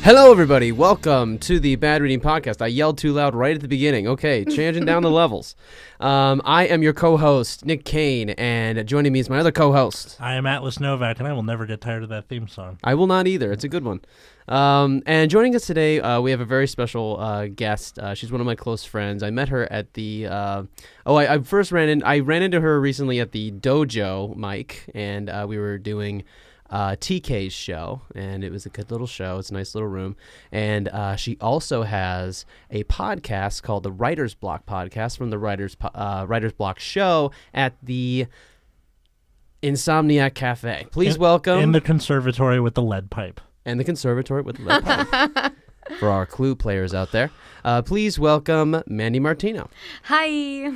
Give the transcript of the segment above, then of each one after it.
Hello, everybody. Welcome to the Bad Reading Podcast. I yelled too loud right at the beginning. Okay, changing down the levels. I am your co-host, Nick Kane, and joining me is my other co-host. I am Atlas Novak, and I will never get tired of that theme song. I will not either. It's a good one. And joining us today, we have a very special guest. She's one of my close friends. I met her at the... I ran into her recently at the Dojo, Mike, and we were doing... TK's show, and it was a good little show. It's a nice little room, and she also has a podcast called the Writer's Block Podcast from the Writer's Block show at the Insomniac Cafe. Please welcome... In the conservatory with the lead pipe. And the conservatory with the lead pipe. For our Clue players out there, please welcome Mandy Martino. Hi.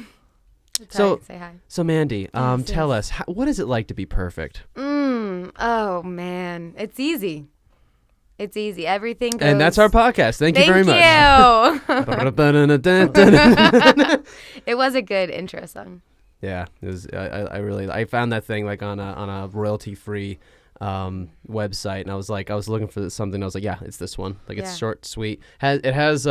Say hi. So Mandy, tell us, what is it like to be perfect? Oh man, it's easy. It's easy. Everything goes. And that's our podcast. Thank you very much. It was a good intro song. Yeah, it was. I found that thing like on a royalty free website, and I was looking for something. I was like, yeah, it's this one. Like it's short, sweet. It has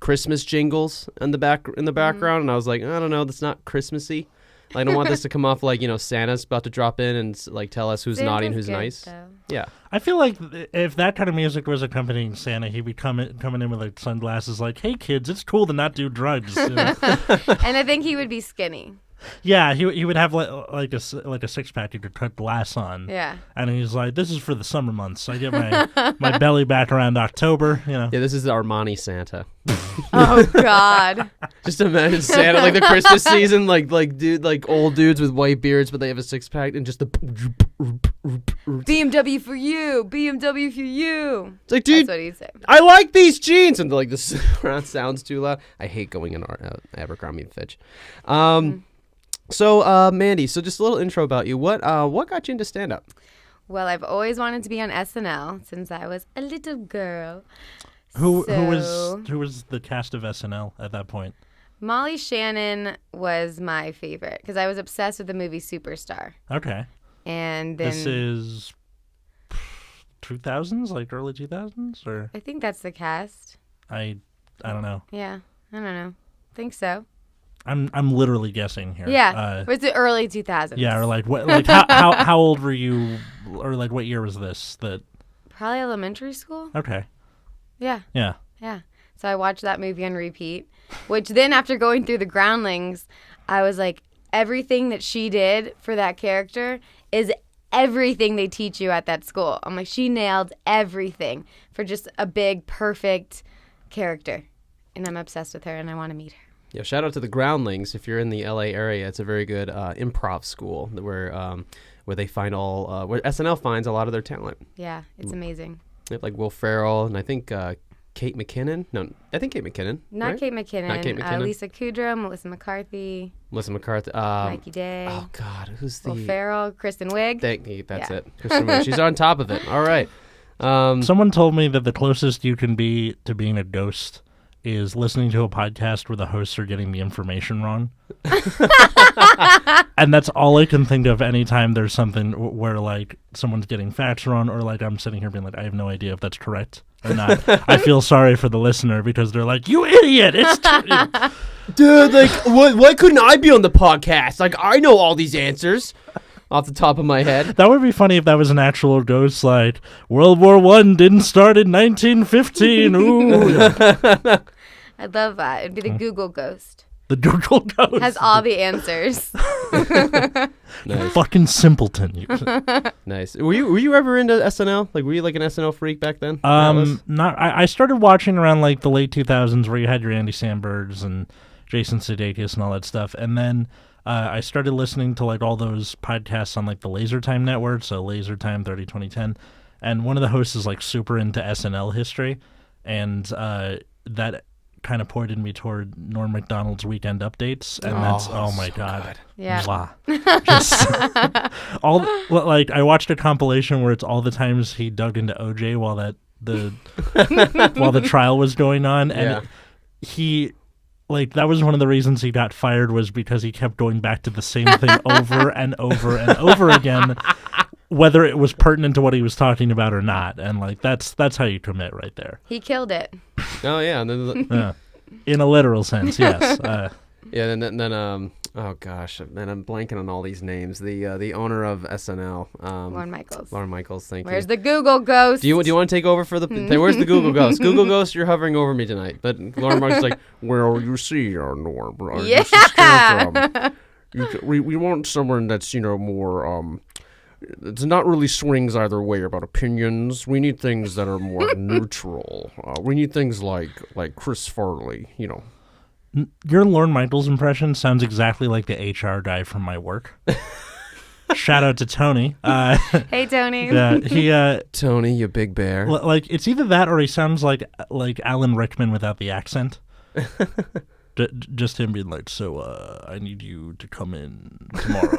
Christmas jingles in the background, and I was like, I don't know, that's not Christmassy. I don't want this to come off like, Santa's about to drop in and like tell us who's naughty and who's nice. Though. Yeah. I feel like if that kind of music was accompanying Santa, he'd be coming in with like sunglasses like, hey kids, it's cool to not do drugs. And I think he would be skinny. Yeah, he would have like a six pack you could cut glass on. Yeah. And he's like, this is for the summer months. I get my belly back around October, Yeah, this is the Armani Santa. Oh God. Just imagine Santa like the Christmas season, like old dudes with white beards, but they have a six pack and just the BMW for you, BMW for you. It's like, dude, that's what he'd say. I like these jeans, and like the surround sounds too loud. I hate going in Abercrombie & Fitch. So, Mandy, just a little intro about you. What got you into stand-up? Well, I've always wanted to be on SNL since I was a little girl. Who was the cast of SNL at that point? Molly Shannon was my favorite because I was obsessed with the movie Superstar. Okay. And then this is 2000s, like early 2000s, or I think that's the cast. I don't know. Yeah, I don't know. Think so. I'm literally guessing here. Yeah, was it early 2000s? Yeah, or like what? Like how old were you, or like what year was this? Probably elementary school. Okay. Yeah. Yeah. Yeah. So I watched that movie on repeat, which then after going through the Groundlings, I was like, everything that she did for that character is everything they teach you at that school. I'm like, she nailed everything for just a big, perfect character. And I'm obsessed with her and I want to meet her. Yeah, shout out to the Groundlings. If you're in the LA area, it's a very good improv school where they find where SNL finds a lot of their talent. Yeah, it's amazing. Like Will Ferrell and I think Kate McKinnon. No, I think Kate McKinnon. Not right? Kate McKinnon. Not Kate McKinnon. Lisa Kudrow, Melissa McCarthy. Mikey Day. Oh God, who's the? Will Ferrell, Kristen Wiig. That's it. Kristen Wiig. She's on top of it. All right. Someone told me that the closest you can be to being a ghost is listening to a podcast where the hosts are getting the information wrong. And that's all I can think of anytime there's something where like someone's getting facts wrong, or like I'm sitting here being like, I have no idea if that's correct or not. I feel sorry for the listener because they're like, you idiot, it's dude, like why couldn't I be on the podcast? Like I know all these answers off the top of my head. That would be funny if that was an actual ghost, like World War I didn't start in 1915. Ooh. I'd love that. It'd be the Google ghost. The Google ghost has all the answers. Nice. Fucking simpleton. Nice. Were you ever into SNL? Like, were you like an SNL freak back then? Not. I started watching around like the late 2000s, where you had your Andy Sambergs and Jason Sudeikis and all that stuff, and then I started listening to like all those podcasts on like the Laser Time network, so Laser Time 30 2010, and one of the hosts is like super into SNL history, and that kind of pointed me toward Norm Macdonald's Weekend Updates, and that's my so god, good. Yeah. Just like I watched a compilation where it's all the times he dug into OJ while the trial was going on, and he. Like, that was one of the reasons he got fired, was because he kept going back to the same thing over and over and over again. whether it was pertinent to what he was talking about or not, and like that's how you commit right there. He killed it. Oh yeah, and then Yeah. In a literal sense, yes. yeah, and then oh gosh, man, I'm blanking on all these names. The owner of SNL, Lorne Michaels. Lorne Michaels, thank Where's you. the Google ghost? Do you want to take over for the? Where's the Google Ghost? Google Ghost, you're hovering over me tonight. But Lorne Michaels is like, well, you see, Norm, this is kind of, we want someone that's more it's not really swings either way about opinions. We need things that are more neutral. We need things like Chris Farley, Your Lorne Michaels impression sounds exactly like the HR guy from my work. Shout out to Tony. Hey, Tony. Yeah, he Tony, you big bear. like it's either that or he sounds like Alan Rickman without the accent. Just him being like, so I need you to come in tomorrow.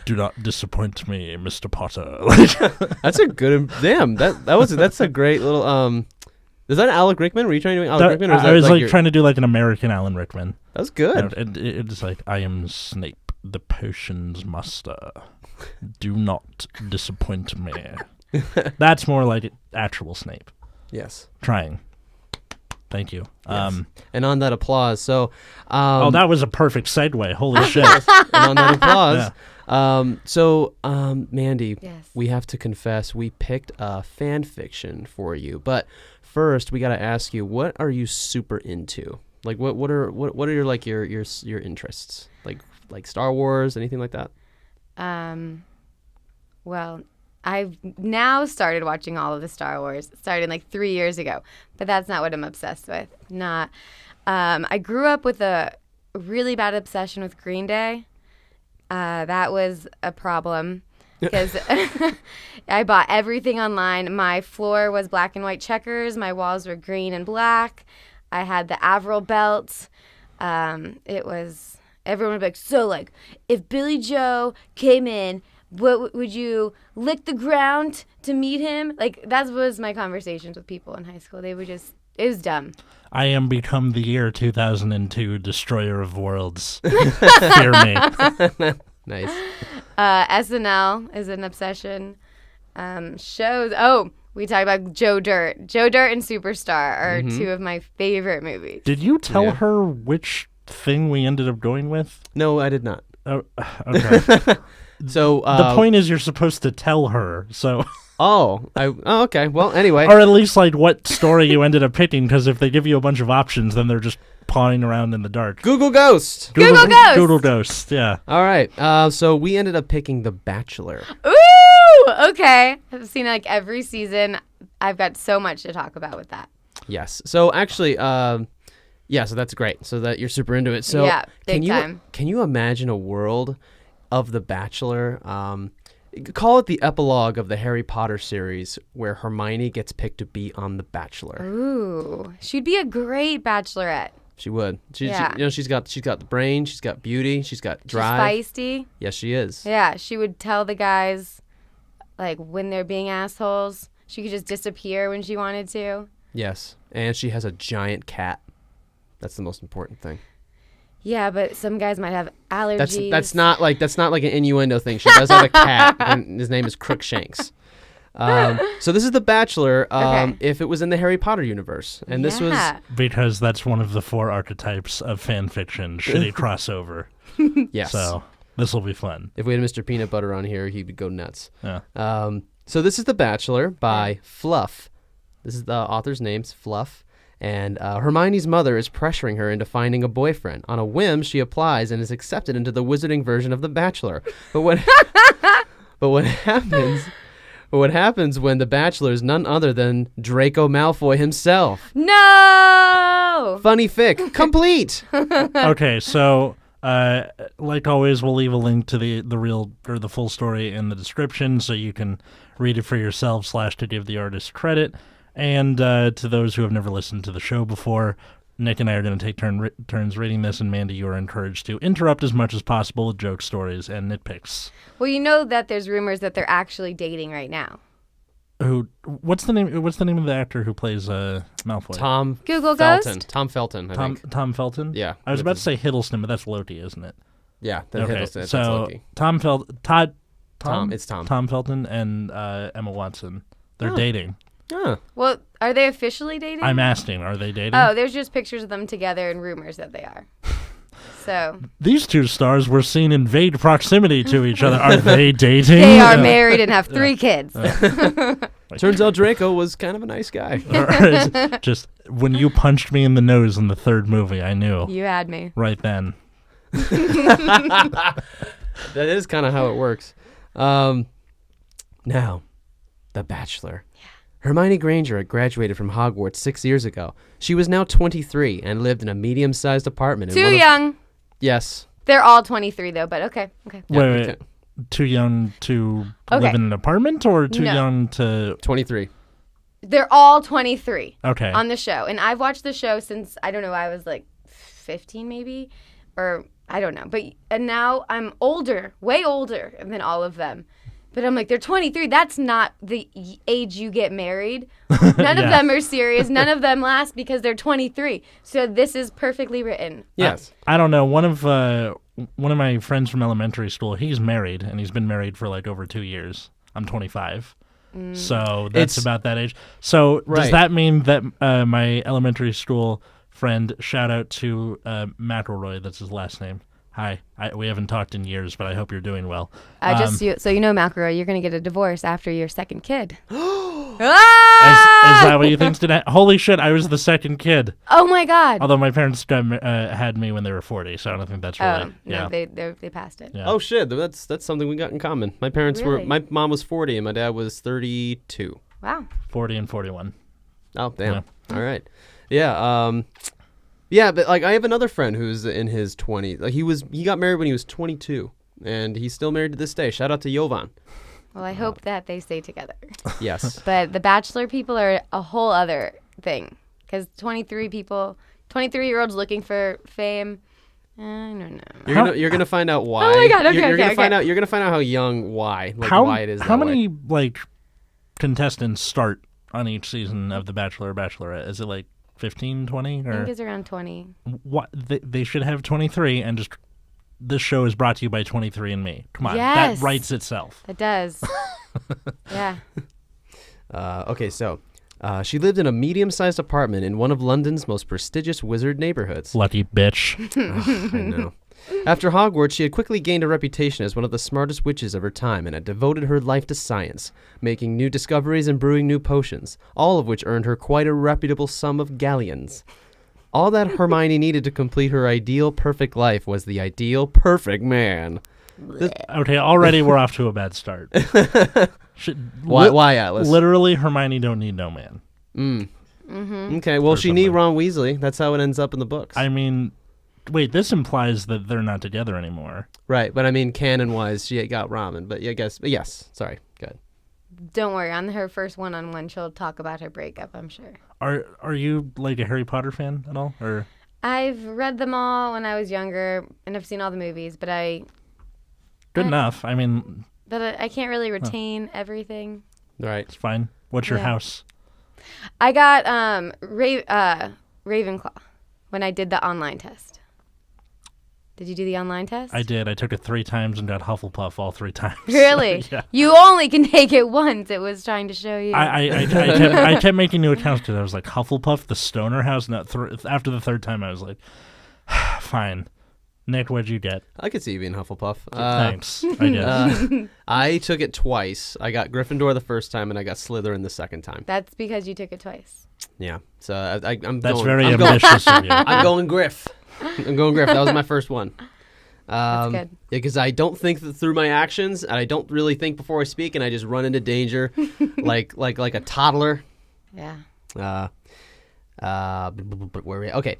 Do not disappoint me, Mr. Potter. That's a good damn. That's a great little Is that Alec Rickman? Were you trying to do Alec Rickman? Or I was trying to do like an American Alan Rickman. That was good. And it's like, I am Snape, the potions master. Do not disappoint me. That's more like actual Snape. Yes. Trying. Thank you. Yes. And on that applause, so that was a perfect segue. Holy shit! And on that applause, yeah. Mandy, Yes. we have to confess we picked a fan fiction for you, but first we got to ask you, what are you super into? Like, what are your like your interests? Like Star Wars, anything like that? Well, I've now started watching all of the Star Wars, starting like 3 years ago, but that's not what I'm obsessed with. Not. I grew up with a really bad obsession with Green Day. That was a problem because I bought everything online. My floor was black and white checkers. My walls were green and black. I had the Avril belt. It was, everyone would be like, so like, if Billy Joe came in, what would you lick the ground to meet him? Like, that was my conversations with people in high school. They were just, it was dumb. I am become the year 2002 destroyer of worlds. Fear me. Nice. SNL is an obsession. Shows. Oh, we talked about Joe Dirt. Joe Dirt and Superstar are two of my favorite movies. Did you tell her which thing we ended up going with? No, I did not. Oh, okay. So the point is, you're supposed to tell her. So. Okay. Well, anyway. Or at least like what story you ended up picking, because if they give you a bunch of options, then they're just pawing around in the dark. Google Ghost. Google Ghost. Google Ghost. Yeah. All right. So we ended up picking The Bachelor. Ooh. Okay. I've seen like every season. I've got so much to talk about with that. Yes. So actually, yeah. So that's great. So that you're super into it. So yeah, big time. Can you imagine a world of The Bachelor? Call it the epilogue of the Harry Potter series, where Hermione gets picked to be on The Bachelor. Ooh, she'd be a great bachelorette. She would. Yeah. She's got the brain. She's got beauty. She's got drive. She's feisty. Yes, she is. Yeah, she would tell the guys, like, when they're being assholes. She could just disappear when she wanted to. Yes, and she has a giant cat. That's the most important thing. Yeah, but some guys might have allergies. That's not like an innuendo thing. She does have a cat, and his name is Crookshanks. So this is The Bachelor. Okay. If it was in the Harry Potter universe, and this was because that's one of the 4 archetypes of fan fiction. Shitty crossover. yes. So this will be fun. If we had Mr. Peanut Butter on here, he would go nuts. Yeah. So this is The Bachelor by Fluff. This is the author's name's Fluff. And Hermione's mother is pressuring her into finding a boyfriend. On a whim, she applies and is accepted into the wizarding version of The Bachelor. But what happens when The Bachelor is none other than Draco Malfoy himself? No! Funny fic, complete! Okay, so like always, we'll leave a link to the real or the full story in the description, so you can read it for yourself / to give the artist credit. And to those who have never listened to the show before, Nick and I are going to take turns reading this, and Mandy, you are encouraged to interrupt as much as possible with joke stories and nitpicks. Well, you know that there's rumors that they're actually dating right now. What's the name of the actor who plays Malfoy? Tom Google Felton. Ghost? Tom Felton, I think. Tom Felton? Yeah. I was about to say Hiddleston, but that's Loki, isn't it? Yeah, Okay, that's so Loki. Tom Tom. It's Tom. Tom Felton and Emma Watson. They're dating. Yeah. Well, are they officially dating? I'm asking, are they dating? Oh, there's just pictures of them together and rumors that they are. So These two stars were seen in vague proximity to each other. Are they dating? they are married and have 3 kids. Turns out Draco was kind of a nice guy. Just when you punched me in the nose in the 3rd movie, I knew. You had me. Right then. That is kind of how it works. Now, The Bachelor. Yeah. Hermione Granger had graduated from Hogwarts 6 years ago. She was now 23 and lived in a medium-sized apartment. Too young. Yes. They're all 23 though, but okay. Wait. Too young to live in an apartment or too young to... 23. They're all 23 Okay. on the show. And I've watched the show since, I don't know, I was like 15 maybe, or I don't know. And now I'm older, way older than all of them. But I'm like, they're 23. That's not the age you get married. None of them are serious. None of them last because they're 23. So this is perfectly written. Yes. I don't know. One of my friends from elementary school, he's married, and he's been married for like over 2 years. I'm 25. So that's about that age. So does that mean that my elementary school friend, shout out to McElroy, that's his last name. Hi. We haven't talked in years, but I hope you're doing well. So you know, McElroy, you're going to get a divorce after your 2nd kid. Is that what you think today? Holy shit, I was the 2nd kid. Oh my God. Although my parents had me when they were 40, so I don't think that's really. No, they passed it. Yeah. Oh shit, that's something we got in common. My parents my mom was 40 and my dad was 32. Wow. 40 and 41. Oh damn. Yeah. All right. Yeah. Yeah, but like I have another friend who's in his 20s. Like he got married when he was 22, and he's still married to this day. Shout out to Jovan. Well, I hope that they stay together. Yes. But the Bachelor people are a whole other thing, because 23-year-olds looking for fame. I don't know. You're gonna find out why. Oh my God! Okay, you're gonna find out. You're gonna find out how young why why it is. How that many way. like contestants start on each season of The Bachelor or Bachelorette? Is it like 15, 20? Or? I think it's around 20. What they should have 23, and just this show is brought to you by 23andMe. Come on, Yes. that writes itself. It does. Yeah. Okay, so she lived in a medium-sized apartment in one of London's most prestigious wizard neighborhoods. Lucky bitch. I know. After Hogwarts, she had quickly gained a reputation as one of the smartest witches of her time and had devoted her life to science, making new discoveries and brewing new potions, all of which earned her quite a reputable sum of galleons. All that Hermione needed to complete her ideal perfect life was the ideal perfect man. Okay, already we're off to a bad start. Why, Atlas? Literally, Hermione don't need no man. Okay, well, she need Ron Weasley. That's how it ends up in the books. I mean, wait, this implies that they're not together anymore. Right, but I mean, canon-wise, she got Ramen. But yes. Sorry, good. Don't worry. On her first one-on-one, she'll talk about her breakup, I'm sure. Are you like a Harry Potter fan at all? Or I've read them all when I was younger, and I've seen all the movies, but good enough. I mean, but I can't really retain everything. Right. It's fine. What's your house? I got Ravenclaw when I did the online test. Did you do the online test? I did. I took it 3 times and got Hufflepuff all 3 times. Really? Yeah. You only can take it once. It was trying to show you. I kept making new accounts because I was like, Hufflepuff, the Stoner House. And after the 3rd time, I was like, fine. Nick, what'd you get? I could see you being Hufflepuff. Thanks. I did. I took it twice. I got Gryffindor the first time, and I got Slytherin the second time. That's because you took it twice. Yeah. So I'm That's going, very I'm ambitious of you. I'm going Griff. That was my first one. That's good. Yeah, because I don't think through my actions, and I don't really think before I speak, and I just run into danger, like a toddler. Yeah. Where are we? Okay.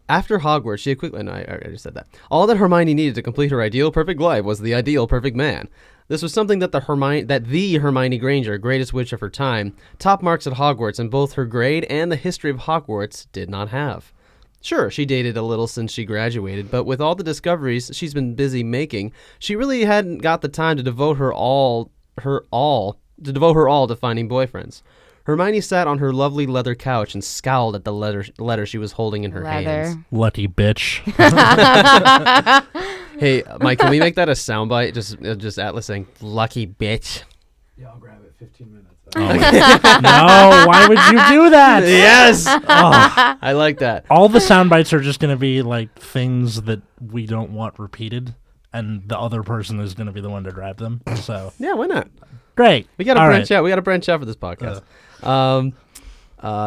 After Hogwarts, she had quickly... No, I already said that. All that Hermione needed to complete her ideal perfect life was the ideal perfect man. This was something that the Hermione Granger, greatest witch of her time, top marks at Hogwarts in both her grade and the history of Hogwarts, did not have. Sure, she dated a little since she graduated, but with all the discoveries she's been busy making, she really hadn't got the time to devote her all to finding boyfriends. Hermione sat on her lovely leather couch and scowled at the letter she was holding in her hands. Lucky bitch. Hey, Mike, can we make that a soundbite? Just Atlas saying, "Lucky bitch." Yeah, I'll grab it. 15 minutes. No, why would you do that? Yes. Oh. I like that. All the sound bites are just going to be like things that we don't want repeated, and the other person is going to be the one to grab them. So Yeah, why not? great. We got to All branch right. out. We got to branch out for this podcast.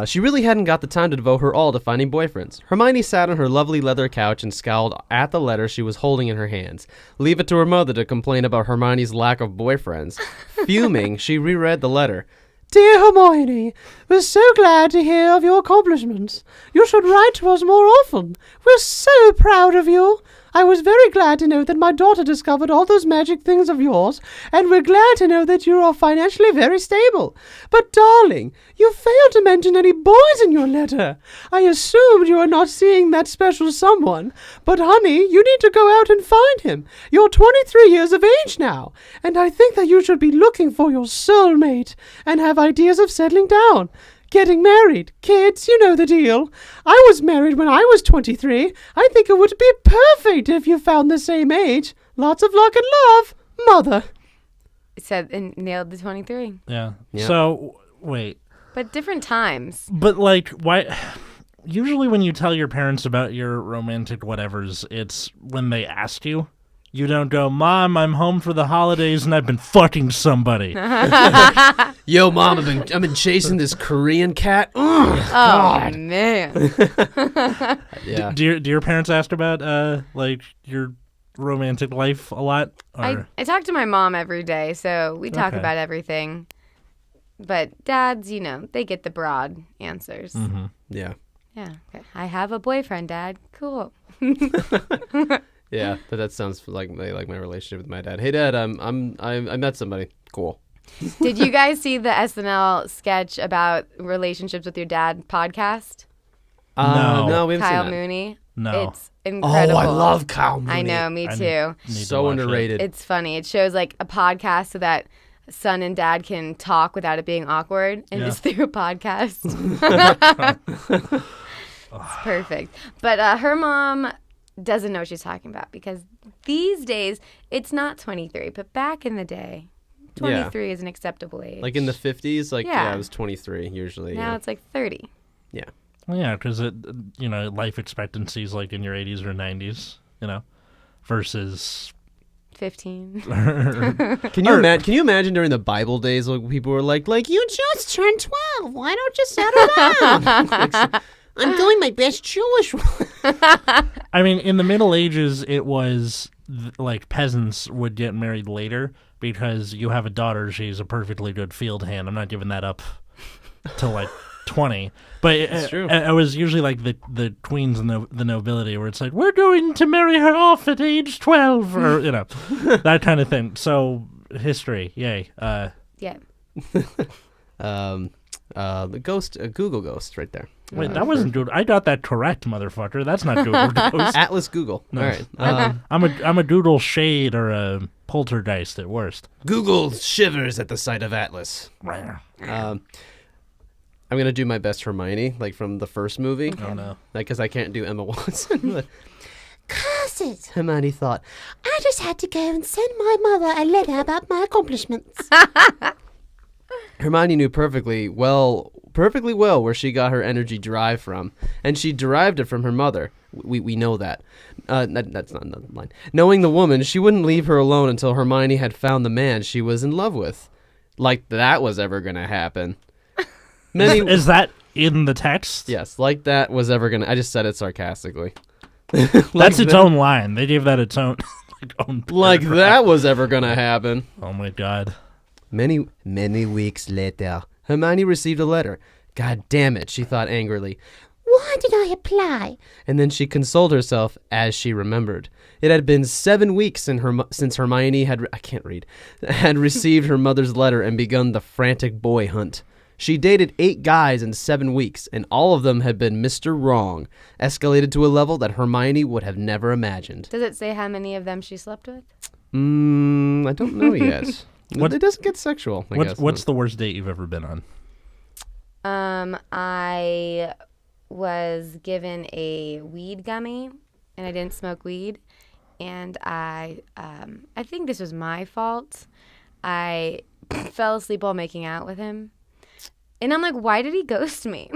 She really hadn't got the time to devote her all to finding boyfriends. Hermione sat on her lovely leather couch and scowled at the letter she was holding in her hands. Leave it to her mother to complain about Hermione's lack of boyfriends. Fuming, she reread the letter. Dear Hermione, we're so glad to hear of your accomplishments. You should write to us more often. We're so proud of you. I was very glad to know that my daughter discovered all those magic things of yours, and we're glad to know that you are financially very stable. But, darling, you failed to mention any boys in your letter. I assumed you are not seeing that special someone. But, honey, you need to go out and find him. You're 23 years of age now, and I think that you should be looking for your soulmate and have ideas of settling down. Getting married, kids, you know the deal. I was married when I was 23. I think it would be perfect if you found the same age. Lots of luck and love, Mother. Said and nailed the 23. Yeah. Yeah. So wait, But different times. but like why? Usually, when you tell your parents about your romantic whatevers, it's when they ask you. You don't go, Mom, I'm home for the holidays and I've been fucking somebody. Yo, Mom, I've been chasing this Korean cat. Ugh, Oh, God. man. Yeah. Do your parents ask about like your romantic life a lot? Or? I talk to my mom every day, so we talk Okay. about everything. But dads, you know, they get the broad answers. Mm-hmm. Yeah. Yeah. Okay. I have a boyfriend, Dad. Cool. Yeah. But that sounds like my relationship with my dad. Hey, Dad, I met somebody. Cool. Did you guys see the SNL sketch about relationships with your dad podcast? No. No, we haven't Kyle seen that. Mooney. No. It's incredible. Oh, I love Kyle Mooney. I know, me I too. need to So watch it. underrated. It's funny. It shows like a podcast so that son and dad can talk without it being awkward, and Yeah. it's through a podcast. It's perfect. But her mom doesn't know what she's talking about because these days it's not 23, but back in the day, 23 is an acceptable age. Like in the 50s, yeah, Yeah. it was 23 usually. now Yeah. it's like 30. Yeah. Well, yeah, because life expectancy is like in your 80s or 90s, versus 15. Can you imagine during the Bible days, like people were like you just turned 12. Why don't you settle down? I'm doing my best Jewish one. I mean, in the Middle Ages, it was like peasants would get married later because you have a daughter, she's a perfectly good field hand. I'm not giving that up till like 20. But It's true. it was usually like the queens and the nobility where it's like, we're going to marry her off at age 12 or, that kind of thing. So history, yay. Yeah. The ghost, Google ghost, right there. Wait, that wasn't good. I got that correct, motherfucker. That's not Google Ghost. Atlas Google. No. All right. I'm a Doodle Shade or a poltergeist at worst. Google shivers at the sight of Atlas. I'm gonna do my best Hermione, like from the first movie. Oh no. Like, because I can't do Emma Watson. Curse it, Hermione thought. I just had to go and send my mother a letter about my accomplishments. Hermione knew perfectly well where she got her energy drive from, and she derived it from her mother. We know that. That's not another line. Knowing the woman, she wouldn't leave her alone until Hermione had found the man she was in love with. Like that was ever gonna happen. Is that in the text? Yes, like that was ever gonna. I just said it sarcastically. That's its own line. They gave that its own own Like paragraph. that was ever gonna happen. Oh my god. Many weeks later, Hermione received a letter. God damn it, she thought angrily. Why did I apply? And then she consoled herself as she remembered. It had been 7 weeks since Hermione had received her mother's letter and begun the frantic boy hunt. She dated 8 guys in 7 weeks, and all of them had been Mr. Wrong, escalated to a level that Hermione would have never imagined. Does it say how many of them she slept with? I don't know yet. What- It doesn't get sexual, I guess. What's the worst date you've ever been on? I was given a weed gummy, and I didn't smoke weed. and I think this was my fault. I fell asleep while making out with him. And I'm like, why did he ghost me?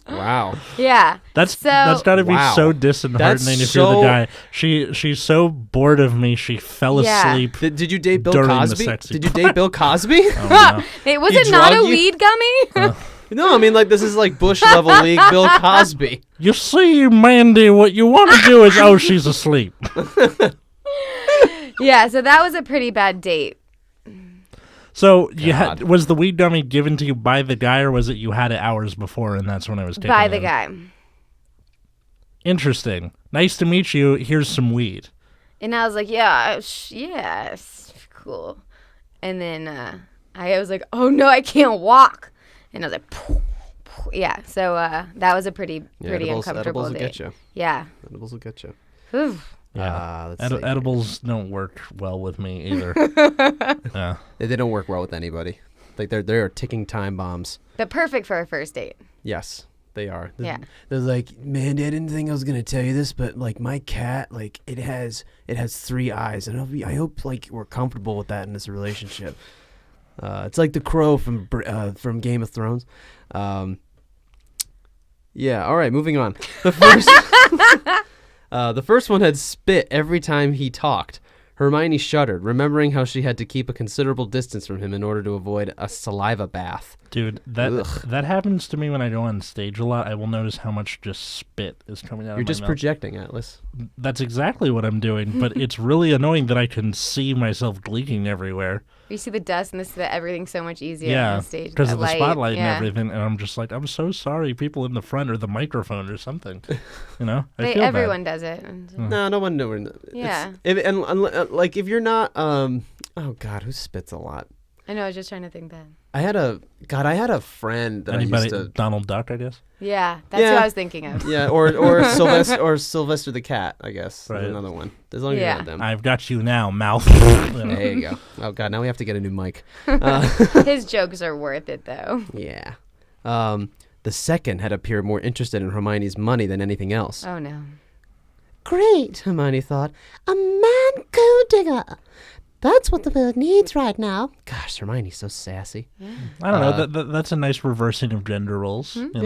Wow. Yeah. That's got to be Wow. so disheartening if you're the guy. She's so bored of me, she fell asleep. Did you date Bill during the Cosby? sexy Did you date Bill Cosby? Oh, no. Hey, was He it not a drugged you? weed gummy? No, I mean, like, this is like Bush level league Bill Cosby. You see, Mandy, what you want to do is, oh, she's asleep. Yeah, so that was a pretty bad date. So God. was the weed dummy given to you by the guy, or was it you had it hours before and that's when I was taken By the in? guy. Interesting. Nice to meet you. Here's some weed. And I was like, yes, cool. And then I was like, oh no, I can't walk. And I was like, poof, poof. Yeah. So that was a pretty uncomfortable edibles will date. get you. Yeah. Edibles will get you. Whew. Yeah. Let's see. Edibles don't work well with me either. Yeah. They don't work well with anybody. Like they're ticking time bombs. But perfect for a first date. Yes, they are. Yeah. They're like, man, I didn't think I was gonna tell you this, but like my cat, like it has 3 eyes, and I hope like we're comfortable with that in this relationship. It's like the crow from Game of Thrones. Yeah. All right. Moving on. The first. The first one had spit every time he talked. Hermione shuddered, remembering how she had to keep a considerable distance from him in order to avoid a saliva bath. Dude, that happens to me when I go on stage a lot. I will notice how much just spit is coming out of my You're just mouth. projecting, Atlas. That's exactly what I'm doing, but it's really annoying that I can see myself leaking everywhere. You see the dust and everything's so much easier on Yeah, the stage. because that of the light. spotlight Yeah. and everything, and I'm just like, I'm so sorry, people in the front or the microphone or something. You know, I feel Everyone does it. And, No one knew. Yeah. Like if you're not, oh God, who spits a lot? I know, I was just trying to think that. I had a friend that bad. I Anybody, used to. Donald Duck, I guess. Yeah, that's Yeah. who I was thinking of. Yeah, or Sylvester the cat, I guess. Right. There's another one. As long as you Yeah. had them. I've got you now, mouth. There you go. Oh God, now we have to get a new mic. His jokes are worth it, though. Yeah. The second had appeared more interested in Hermione's money than anything else. Oh, no. Great, Hermione thought. A man go-digger. That's what the world needs right now. Gosh, Hermione's so sassy. I don't know. That's a nice reversing of gender roles. You know?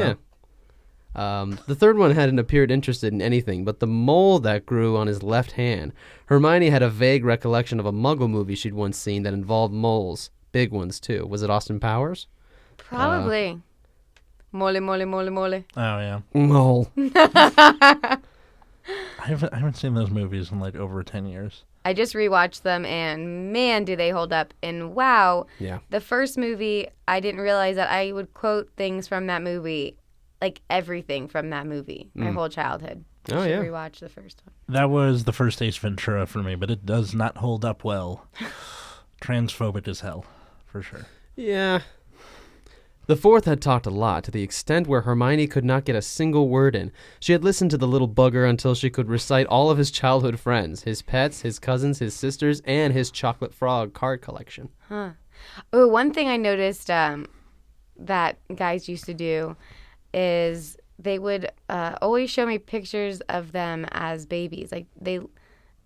Yeah. The third one hadn't appeared interested in anything but the mole that grew on his left hand. Hermione had a vague recollection of a Muggle movie she'd once seen that involved moles. Big ones, too. Was it Austin Powers? Probably. Mole, mole, mole, mole. Oh yeah. Mole. I haven't seen those movies in like over 10 years. I just rewatched them, and man, do they hold up. And wow, Yeah. the first movie, I didn't realize that I would quote things from that movie, like everything from that movie, my whole childhood. Oh, I should yeah. rewatch the first one. That was the first Ace Ventura for me, but it does not hold up well. Transphobic as hell, for sure. Yeah. The fourth had talked a lot, to the extent where Hermione could not get a single word in. She had listened to the little bugger until she could recite all of his childhood friends, his pets, his cousins, his sisters, and his chocolate frog card collection. Oh, one thing I noticed that guys used to do is they would always show me pictures of them as babies. Like, they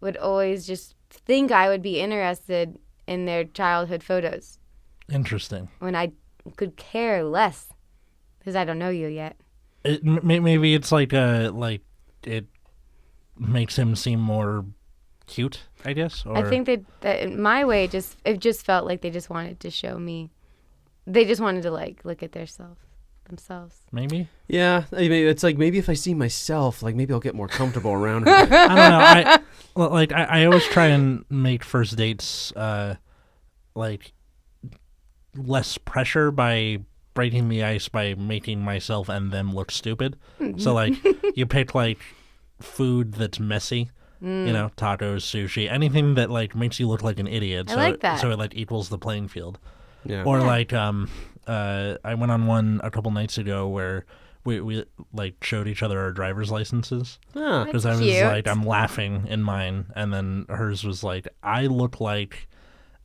would always just think I would be interested in their childhood photos Interesting. when I could care less because I don't know you yet. Maybe it's like it makes him seem more cute, I guess. Or... I think that in my way, it just felt like they just wanted to show me. They just wanted to like look at themselves. Maybe. Yeah, I mean, it's like maybe if I see myself, like maybe I'll get more comfortable around her. I don't know. I always try and make first dates like less pressure by breaking the ice by making myself and them look stupid. So like you pick like food that's messy. You know, tacos, sushi, anything that like makes you look like an idiot. I like that. So it like equals the playing field. Yeah. Or like I went on one a couple nights ago where we like showed each other our driver's licenses Ah. because I was cute. like I'm laughing in mine, and then hers was like I look like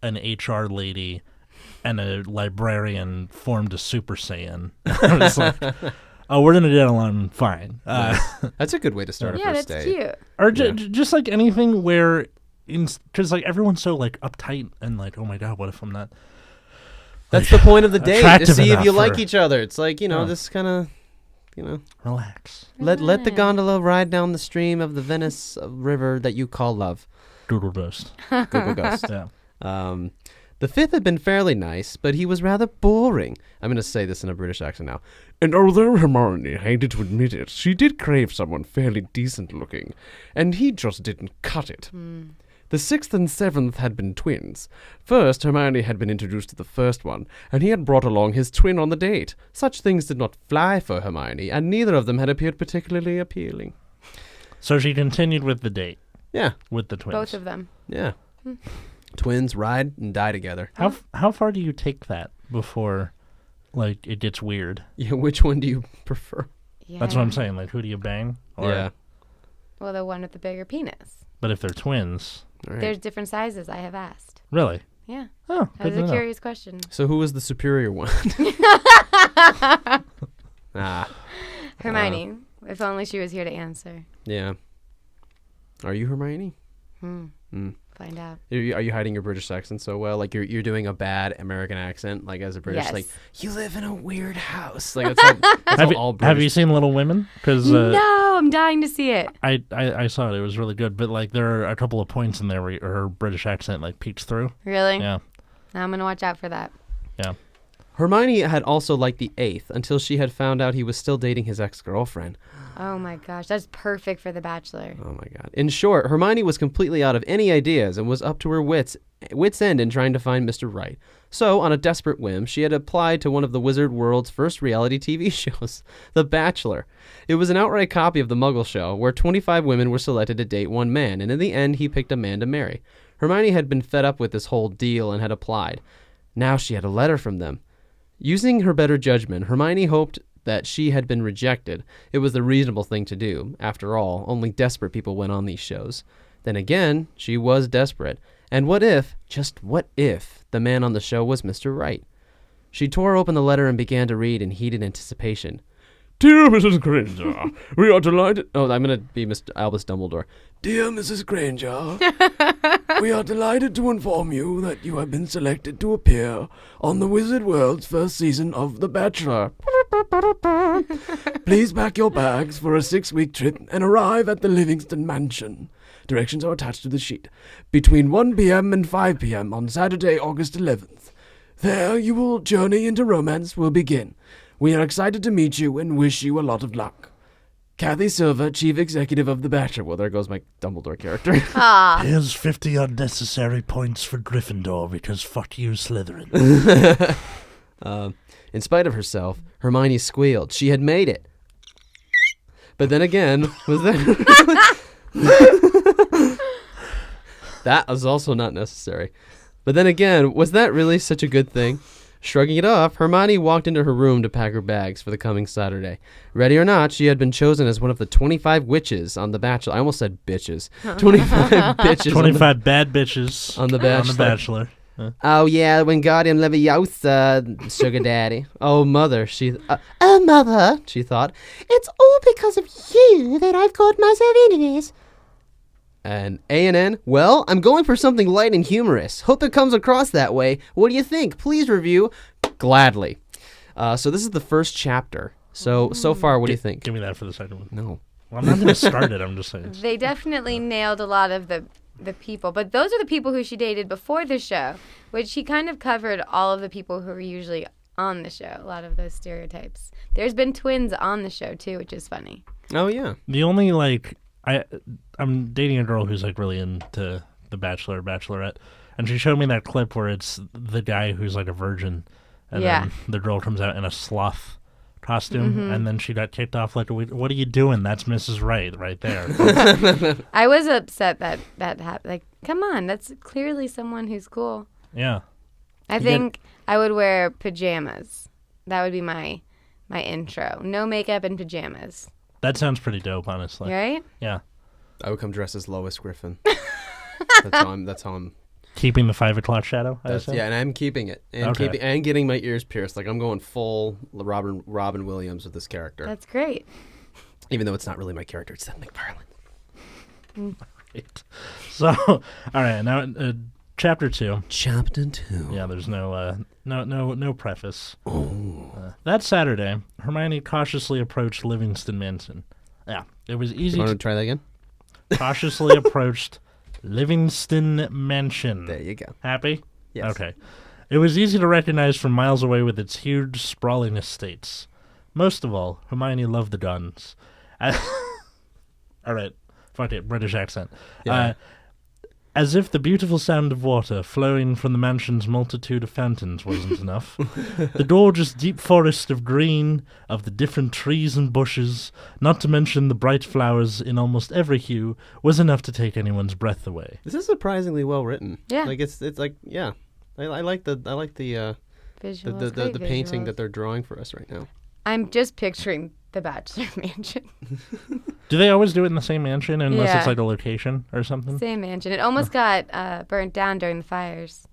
an HR lady and a librarian formed a Super Saiyan. I was like, oh, we're gonna get along fine. That's a good way to start a Yeah, first that's date. cute. Or just like anything where, because like everyone's so like uptight and like, oh my god, what if I'm not? That's the point of the date, to attractive see if you enough like for- each other. It's like, Yeah. this kind of, Relax. let the gondola ride down the stream of the Venice river that you call love. Doodle dust. Google Ghost. Yeah. The fifth had been fairly nice, but he was rather boring. I'm going to say this in a British accent now. And although Hermione hated to admit it, she did crave someone fairly decent looking, and he just didn't cut it. The sixth and seventh had been twins. First, Hermione had been introduced to the first one, and he had brought along his twin on the date. Such things did not fly for Hermione, and neither of them had appeared particularly appealing. So she continued with the date Yeah, with the twins. Both of them. yeah. Twins ride and die together. How far do you take that before, like, it gets weird? Yeah, which one do you prefer? Yeah. That's what I'm saying. Like, who do you bang? Or, Yeah. Well, the one with the bigger penis. But if they're twins, All right. There's different sizes, I have asked. really? Yeah. Oh, That good was to a know. curious question. So who was the superior one? Hermione. If only she was here to answer. Yeah. Are you Hermione? Find out. Are you hiding your British accent so well? Like you're doing a bad American accent, like as a British, Yes. like you live in a weird house. Like that's Have, all you, British. have you seen Little Women? Because No, I'm dying to see it. I saw it. It was really good. But like there are a couple of points in there where her British accent like peeks through. Really? Yeah. I'm going to watch out for that. Yeah. Hermione had also liked the eighth until she had found out he was still dating his ex-girlfriend. Oh my gosh, that's perfect for The Bachelor. Oh my god. In short, Hermione was completely out of any ideas and was up to her wits end in trying to find Mr. Right. So, on a desperate whim, she had applied to one of the wizard world's first reality TV shows, The Bachelor. It was an outright copy of The Muggle Show, where 25 women were selected to date one man, and in the end, he picked a man to marry. Hermione had been fed up with this whole deal and had applied. Now she had a letter from them. Using her better judgment, Hermione hoped that she had been rejected. It was the reasonable thing to do. After all, only desperate people went on these shows. Then again, she was desperate. And what if, just what if, the man on the show was Mr. Right? She tore open the letter and began to read in heated anticipation. Dear Mrs. Granger, we are delighted... Oh, I'm going to be Mr. Albus Dumbledore. Dear Mrs. Granger, we are delighted to inform you that you have been selected to appear on the Wizard World's first season of The Bachelor. Please pack your bags for a 6-week trip and arrive at the Livingston Mansion. Directions are attached to the sheet. Between 1 p.m. and 5 p.m. on Saturday, August 11th. There, your journey into romance will begin. We are excited to meet you and wish you a lot of luck. Kathy Silver, Chief Executive of The Bachelor. Well, there goes my Dumbledore character. Here's 50 unnecessary points for Gryffindor because fuck you, Slytherin. In spite of herself, Hermione squealed. She had made it. But then again, was that... That was also not necessary. But then again, was that really such a good thing? Shrugging it off, Hermione walked into her room to pack her bags for the coming Saturday. Ready or not, she had been chosen as one of the 25 witches on The Bachelor. I almost said bitches. 25 bitches. 25 bad bitches on The Bachelor. On The Bachelor. Oh, yeah, Wingardium Leviosa, sugar daddy. Oh, mother, oh, mother, she thought. It's all because of you that I've got myself into this. And A&N, well, I'm going for something light and humorous. Hope it comes across that way. What do you think? Please review. Gladly. So this is the first chapter. So far, what do you think? Give me that for the second one. No. Well, I'm not going to start it. I'm just saying. They definitely nailed a lot of the people, but those are the people who she dated before the show, which she kind of covered all of the people who were usually on the show, a lot of those stereotypes. There's been twins on the show, too, which is funny. Oh, yeah. The only, I'm dating a girl who's, really into The Bachelor, Bachelorette, and she showed me that clip where it's the guy who's, a virgin, and then the girl comes out in a sloth costume, and then she got kicked off what are you doing? That's Mrs. right there. I was upset that happened. Like, come on, that's clearly someone who's cool. Yeah. I think I would wear pajamas. That would be my intro. No makeup and pajamas. That sounds pretty dope, honestly. Right? Yeah. I would come dressed as Lois Griffin. That's how I'm Keeping the 5 o'clock shadow, I assume? Yeah, and I'm keeping it. And Okay. and getting my ears pierced. Like, I'm going full Robin Williams with this character. That's great. Even though it's not really my character, it's Seth MacFarlane. Right. So, all right, now chapter 2. Chapter 2. Yeah, there's no preface. Oh. That Saturday, Hermione cautiously approached Livingston Mansion. Yeah, it was easy You want to to try that again? cautiously approached Livingston Mansion. There you go. Happy? Yes. Okay. It was easy to recognize from miles away with its huge, sprawling estates. Most of all, Hermione loved the guns. All right. Fuck it, British accent. Yeah. As if the beautiful sound of water flowing from the mansion's multitude of fountains wasn't enough, the gorgeous deep forest of green, of the different trees and bushes, not to mention the bright flowers in almost every hue, was enough to take anyone's breath away. This is surprisingly well written. Yeah. Like it's like yeah. I like the Visuals, the great painting visuals. that they're drawing for us right now. I'm just picturing the Bachelor mansion. Do they always do it in the same mansion unless Yeah. it's like a location or something? Same mansion. It almost got burnt down during the fires.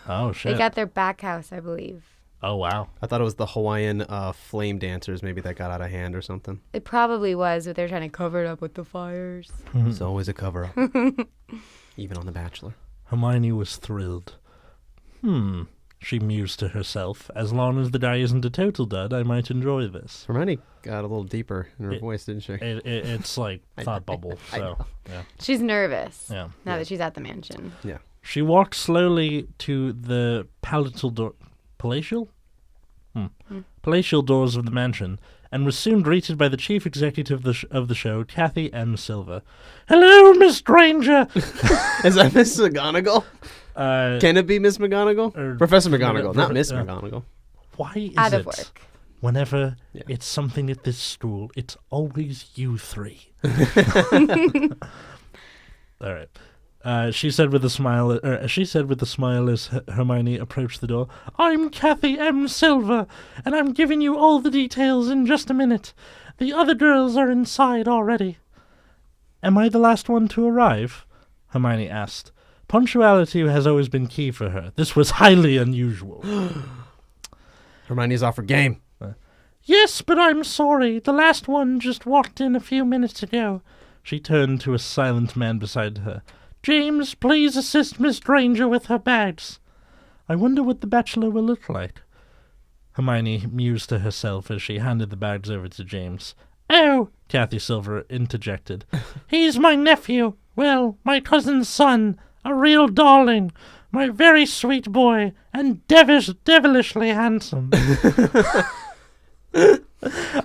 Oh, shit. They got their back house, I believe. Oh, wow. I thought it was the Hawaiian flame dancers maybe that got out of hand or something. It probably was, but they're trying to cover it up with the fires. It's always a cover up. Even on The Bachelor. Hermione was thrilled. She mused to herself. As long as the guy isn't a total dud, I might enjoy this. Hermione got a little deeper in her voice, didn't she? It's like thought bubble. So, yeah. She's nervous Yeah. now that she's at the mansion. Yeah. She walked slowly to the palatial doors of the mansion, and was soon greeted by the chief executive of the show, Kathy M. Silver. "Hello, Miss Granger." Is that Miss McGonagall? Can it be Miss McGonagall? or- Professor McGonagall, not Miss yeah. McGonagall. Why is Out it of work. whenever Yeah. it's something at this school, it's always you three? All right. She said with a smile. As Hermione approached the door, "I'm Kathy M. Silver, and I'm giving you all the details in just a minute. The other girls are inside already." "Am I the last one to arrive?" Hermione asked. Punctuality has always been key for her. This was highly unusual. Hermione's off her game. "Yes, but I'm sorry. The last one just walked in a few minutes ago." She turned to a silent man beside her. "James, please assist Miss Granger with her bags." "I wonder what the Bachelor will look like." Hermione mused to herself as she handed the bags over to James. "Oh," Kathy Silver interjected. "He's my nephew. Well, my cousin's son. A real darling. My very sweet boy. And devilishly handsome.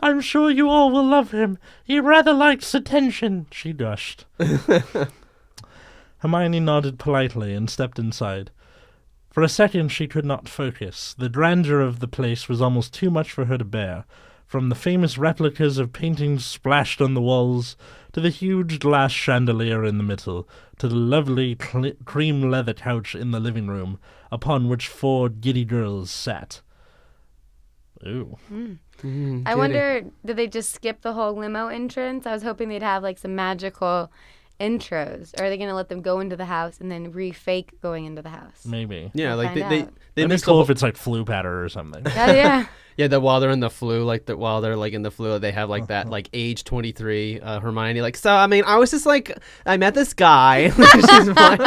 I'm sure you all will love him. He rather likes attention," she gushed. Hermione nodded politely and stepped inside. For a second she could not focus. The grandeur of the place was almost too much for her to bear. From the famous replicas of paintings splashed on the walls, to the huge glass chandelier in the middle, to the lovely cream leather couch in the living room, upon which 4 giddy girls sat. Ooh. I wonder, did they just skip the whole limo entrance? I was hoping they'd have like some magical intros. Or are they going to let them go into the house and then re-fake going into the house? Maybe. Yeah, We'll like find they out. It'd be missed the cool whole- if it's like flu patter or something. Oh, yeah. Yeah, that while they're in the flu, while they're like in the flu, they have like that like age 23 Hermione. Like, so I mean, I was just like, I met this guy, she's fine,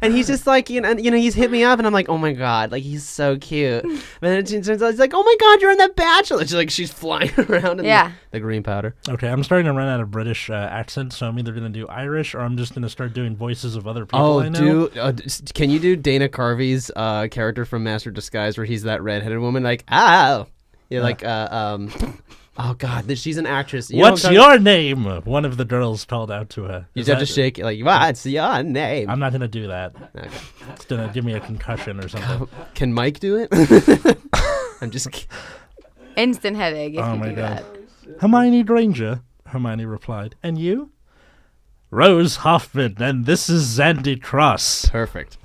and he's just like, he's hit me up, and I'm like, oh my god, like he's so cute. But then it turns out, it's like, oh my god, you're in the Bachelor. She's flying around in Yeah. the green powder. Okay, I'm starting to run out of British accents, so I'm either going to do Irish or I'm just going to start doing voices of other people I know. Can you do Dana Carvey's character from Master of Disguise where he's that redheaded woman? Like, oh. Yeah, like, oh god, she's an actress. You know What's what I'm your name? One of the girls called out to her. You just have to shake it like, what's your name? I'm not going to do that. Okay. It's going to give me a concussion or something. Can Mike do it? I'm just. Instant headache if Oh you my do God. that. Hermione Granger, Hermione replied. And you? Rose Hoffman, and this is Zandy Cross. Perfect.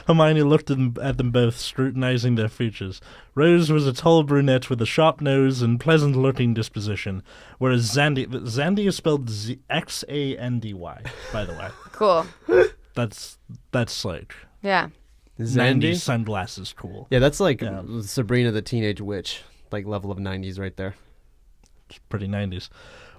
Hermione looked at them both, scrutinizing their features. Rose was a tall brunette with a sharp nose and pleasant-looking disposition, whereas Zandy is spelled Xandy, by the way. Cool. that's like Yeah. 90s Zandy? sunglasses cool. Yeah, that's like Yeah. Sabrina the Teenage Witch, like level of 90s right there. It's pretty 90s.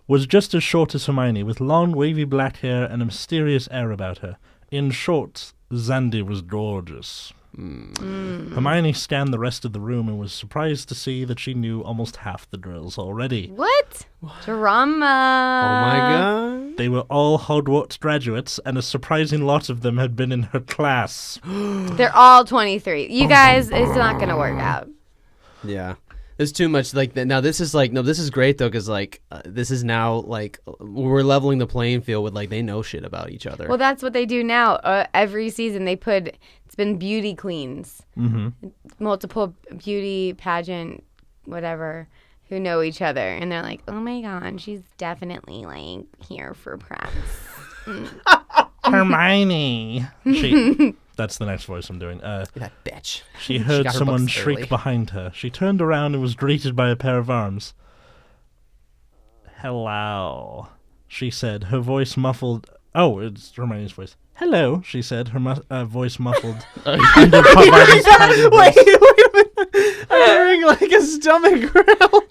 Was just as short as Hermione, with long wavy black hair and a mysterious air about her. In short, Zandy was gorgeous. Hermione scanned the rest of the room and was surprised to see that she knew almost half the girls already. What? Drama. Oh my god. They were all Hogwarts graduates, and a surprising lot of them had been in her class. They're all 23. You guys, it's not going to work out. Yeah. There's too much like now this is like no this is great though cuz like this is now like we're leveling the playing field with like they know shit about each other. Well, that's what they do now. Every season it's been beauty queens. Mm-hmm. Multiple beauty pageant whatever who know each other and they're like, "Oh my god, she's definitely like here for practice." Hermione. That's the next voice I'm doing. That bitch. She heard got her someone books shriek early. behind her. She turned around and was greeted by a pair of arms. Hello, she said, her voice muffled. Oh, it's Hermione's voice. Hello, she said, her voice muffled. Under Pavani's tiny Wait breast. a minute. I'm hearing like a stomach growl.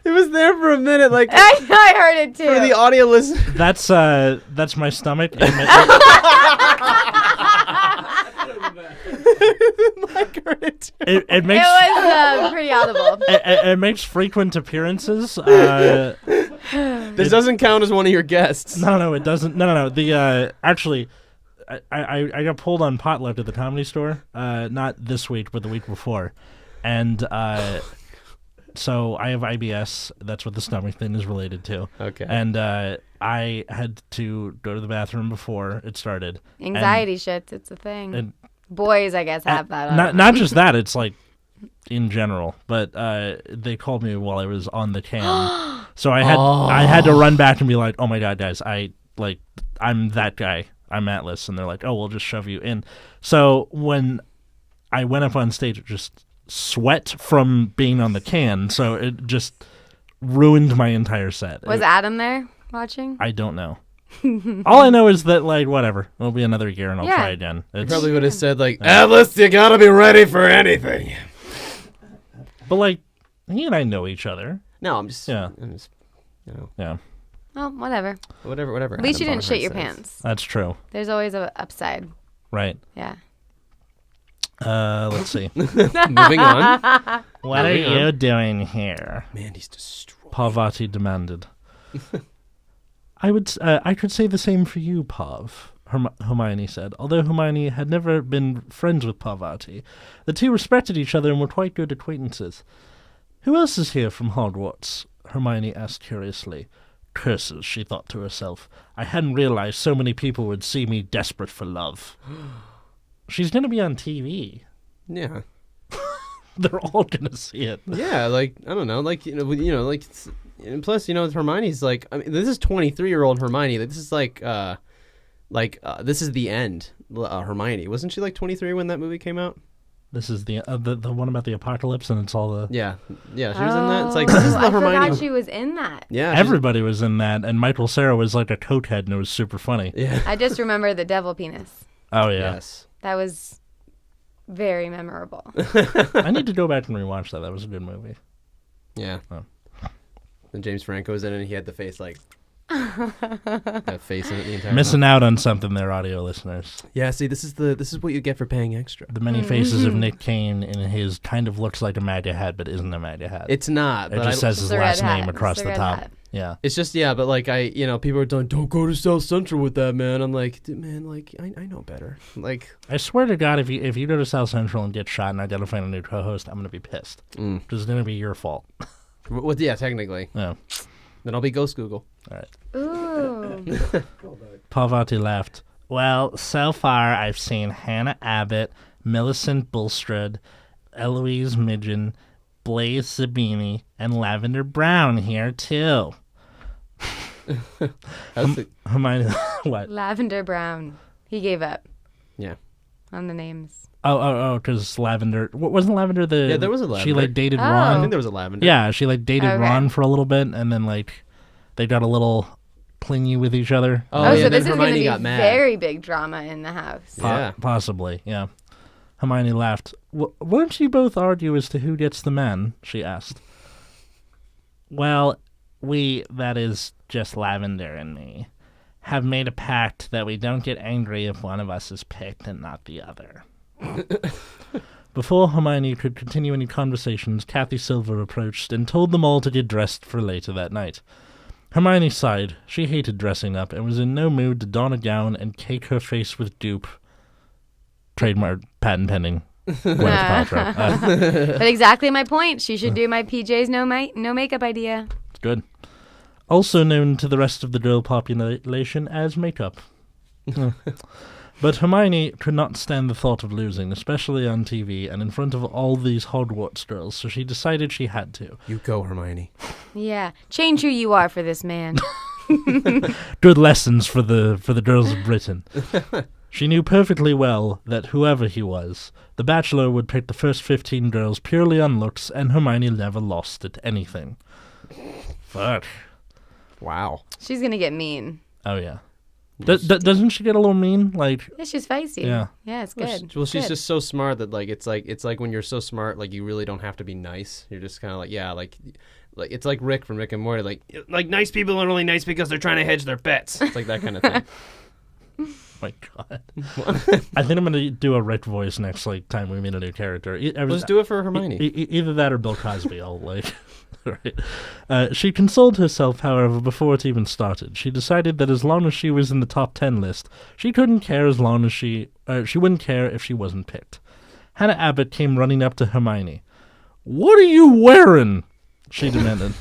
It was there for a minute like I heard it too. for the audio listener. That's my stomach. Mike heard it too. It It makes was pretty audible. it makes frequent appearances. This doesn't count as one of your guests. No, it doesn't. No. The actually, I got pulled on potluck at the Comedy Store. Not this week, but the week before, and so I have IBS. That's what the stomach thing is related to. Okay. And I had to go to the bathroom before it started. Anxiety shit, it's a thing. And Boys, I guess, have that. I don't know. not just that. It's like in general, but they called me while I was on the can, so I had to run back and be like, "Oh my god, guys, I'm that guy. I'm Atlas," and they're like, "Oh, we'll just shove you in." So when I went up on stage, it just sweat from being on the can, so it just ruined my entire set. Was Adam there watching? I don't know. All I know is that like whatever, it'll be another year and I'll Yeah. try again. I It's, probably would have said like, Atlas, you gotta be ready for anything. but like he and I know each other. No, I'm just, Yeah. you know, Yeah, Well, whatever. whatever. At least you Adam didn't shit your Bonner says. pants. that's true. There's always a upside. Right. Yeah. Let's see. Moving on. What are Moving on. you doing here? Mandy's destroyed. Parvati demanded. I could say the same for you, Pav, Hermione said. Although Hermione had never been friends with Parvati, the two respected each other and were quite good acquaintances. Who else is here from Hogwarts? Hermione asked curiously. Curses, she thought to herself. I hadn't realized so many people would see me desperate for love. She's going to be on TV. Yeah. They're all going to see it. Yeah, like I don't know, like like and plus Hermione's like I mean this is 23-year-old Hermione. Like, this is like this is the end. Hermione wasn't she like 23 when that movie came out? This is the one about the apocalypse, and it's all the Yeah, she was in that. It's like this is the I Hermione. forgot she was in that. Yeah, she's- everybody was in that, and Michael Cera was like a cokehead, and it was super funny. Yeah. I just remember the devil penis. Oh yeah, Yes. That was very memorable. I need to go back and rewatch that. That was a good movie. Yeah. Oh. And James Franco was in it, and he had the face like that face in it the entire Missing time. out on something there, audio listeners. Yeah, see, this is what you get for paying extra. The many faces of Nick Kane in his kind of looks like a MAGA hat, but isn't a MAGA hat. It's not, It but just says his It's a red last name hat. across It's a the red top. hat. Yeah. it's just but like people are telling, don't go to South Central with that, man. I'm like, dude, man, like I know better. Like, I swear to God, if you go to South Central and get shot and I gotta find a new co-host, I'm gonna be pissed. mm. Because it's gonna be your fault. Well, yeah, technically. Yeah. Then I'll be Ghost Google. All right. Ooh. Parvati laughed. Well, so far I've seen Hannah Abbott, Millicent Bulstrode, Eloise Midgen, Blaze Zabini, and Lavender Brown here too. Hermione, what? Lavender Brown. He gave up Yeah. on the names. Oh, because Lavender wasn't Lavender the? Yeah, there was a She Lavender. like dated Oh. I Ron. think there was a lavender. Yeah, she like dated Okay. Ron for a little bit, and then like they got a little clingy with each other. Oh, Oh, yeah, so then this is going to Hermione be got mad. very big drama in the house. Yeah. Possibly, yeah. Hermione laughed. Won't you both argue as to who gets the man? She asked. Well, that is just Lavender and me, have made a pact that we don't get angry if one of us is picked and not the other. Before Hermione could continue any conversations, Kathy Silver approached and told them all to get dressed for later that night. Hermione sighed. She hated dressing up and was in no mood to don a gown and cake her face with dupe. Trademark, patent pending. Gwyneth Paltrow. But exactly my point. She should do my PJs no makeup idea. Good. Also known to the rest of the girl population as makeup. But Hermione could not stand the thought of losing, especially on TV and in front of all these Hogwarts girls, so she decided she had to. You go, Hermione. Yeah. Change who you are for this man. Good lessons for the girls of Britain. She knew perfectly well that whoever he was, the Bachelor would pick the first 15 girls purely on looks, and Hermione never lost at anything. Fuck. Wow. She's going to get mean. Oh, yeah. Doesn't she get a little mean? Like, Yeah, she's feisty. Yeah. Yeah, it's good. Well, she's Good. just so smart that it's like when you're so smart, like you really don't have to be nice. You're just kind of like it's like Rick from Rick and Morty. Like nice people are only nice because they're trying to hedge their bets. It's like that kind of thing. my God. I think I'm going to do a Rick voice next time we meet a new character. Let's do it for Hermione. Either that or Bill Cosby. I'll right. She consoled herself, however, before it even started. She decided that as long as she was in the top 10 list, she couldn't care as long as she wouldn't care if she wasn't picked. Hannah Abbott came running up to Hermione. "What are you wearing?" she demanded.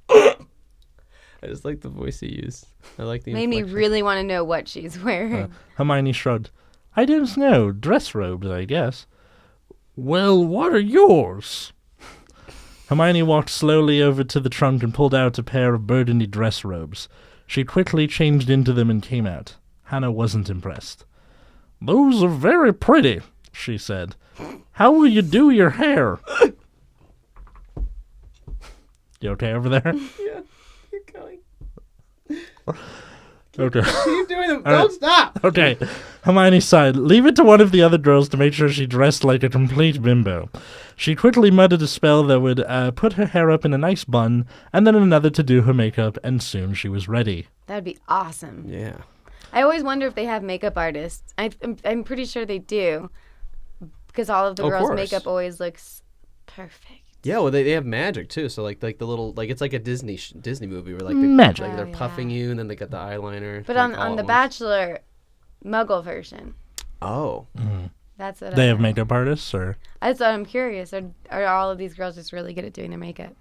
I just like the voice he used. I like the Made me inflection. really want to know what she's wearing. Hermione shrugged. "I don't know. Dress robes, I guess." "Well, what are yours?" Hermione walked slowly over to the trunk and pulled out a pair of burgundy dress robes. She quickly changed into them and came out. Hannah wasn't impressed. "Those are very pretty," she said. "How will you do your hair?" You okay over there? Yeah, keep going. Okay. Keep doing them. All right. Don't stop. Okay. Hermione sighed. Leave it to one of the other girls to make sure she dressed like a complete bimbo. She quickly muttered a spell that would put her hair up in a nice bun, and then another to do her makeup, and soon she was ready. That would be awesome. Yeah. I always wonder if they have makeup artists. I'm pretty sure they do, because all of the Of girls' course. makeup always looks perfect. Yeah, well, they have magic too. So like the little it's like a Disney movie where like Magic. they're Oh, puffing yeah. you and then they got the eyeliner. But like, all on at the once. Bachelor, Muggle version. Oh. That's what They have makeup artists, or? That's what I'm curious. Are all of these girls just really good at doing their makeup?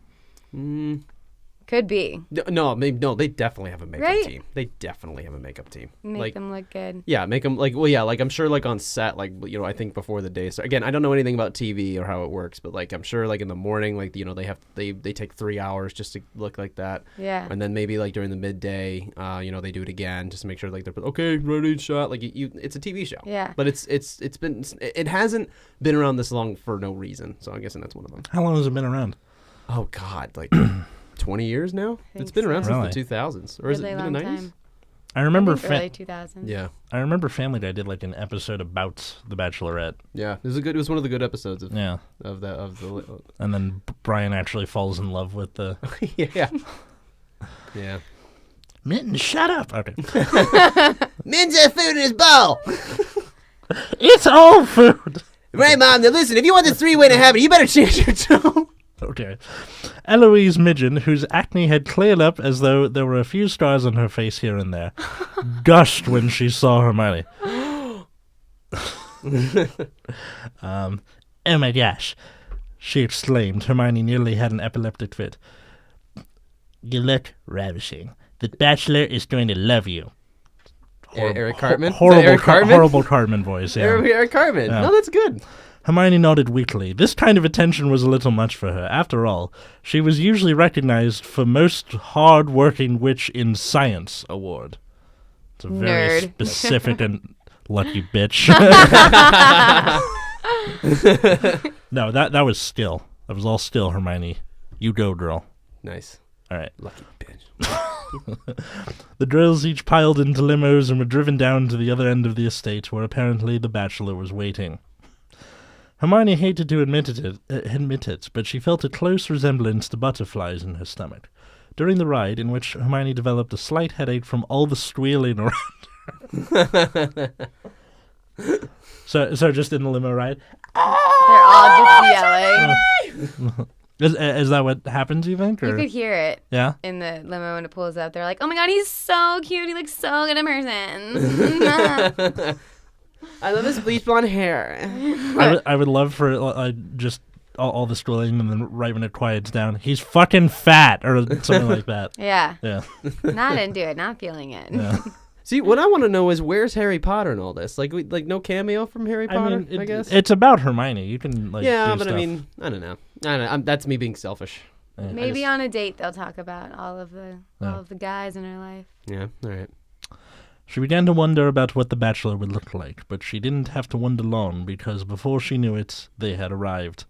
Mm. Could be. No, they definitely have a makeup Right? team. They definitely have a makeup team. Make them look good. Yeah, make them I'm sure on set, I think before the day. So again, I don't know anything about TV or how it works, but I'm sure in the morning, they take 3 hours just to look like that. Yeah. And then maybe during the midday, they do it again just to make sure they're okay, ready, shot. It's a TV show. Yeah. But it hasn't been around this long for no reason. So I'm guessing that's one of them. How long has it been around? Oh God, 20 years now? It's been so. around Really? since the 2000s. Or is it Really been the long 90s? time. I remember Early 2000s. Yeah. I remember Family Guy did an episode about The Bachelorette. Yeah. It was one of the good episodes of Yeah. the And then Brian actually falls in love with the... yeah. Yeah. Mitten, shut up! Okay. Min's got food in his bowl. It's all food! Right, Mom. Now listen, if you want this 3-way to happen, you better change your tone. Okay. Eloise Midgen, whose acne had cleared up as though there were a few scars on her face here and there, gushed when she saw Hermione. Oh my gosh, she exclaimed. Hermione nearly had an epileptic fit. "You look ravishing. The Bachelor is going to love you." Eric Cartman? Is that Horrible, Eric Cartman? horrible Cartman voice, yeah. Eric Cartman. Yeah. No, that's good. Hermione nodded weakly. This kind of attention was a little much for her. After all, she was usually recognized for Most Hard-Working Witch in Science award. It's a very Nerd. specific and lucky bitch. No, that was still. That was all still, Hermione. You go, girl. Nice. All right. Lucky bitch. The girls each piled into limos and were driven down to the other end of the estate, where apparently the Bachelor was waiting. Hermione hated to admit it, but she felt a close resemblance to butterflies in her stomach. During the ride, in which Hermione developed a slight headache from all the squealing around her. So just in the limo ride? They're all just yelling. Is that what happens, you think? Or? You could hear it Yeah? in the limo when it pulls up. They're like, oh my god, he's so cute. He looks so good in person. I love his bleach blonde hair. I would love for just all the squealing, and then right when it quiets down, he's fucking fat, or something like that. Yeah. Yeah. Not into it. Not feeling it. Yeah. See, what I want to know is where's Harry Potter and all this? Like no cameo from Harry Potter, I guess? It's about Hermione. You can, yeah, do but stuff. I mean, I don't know. That's me being selfish. Yeah. Maybe on a date they'll talk about all of the guys in her life. Yeah, all right. She began to wonder about what the Bachelor would look like, but she didn't have to wonder long, because before she knew it, they had arrived.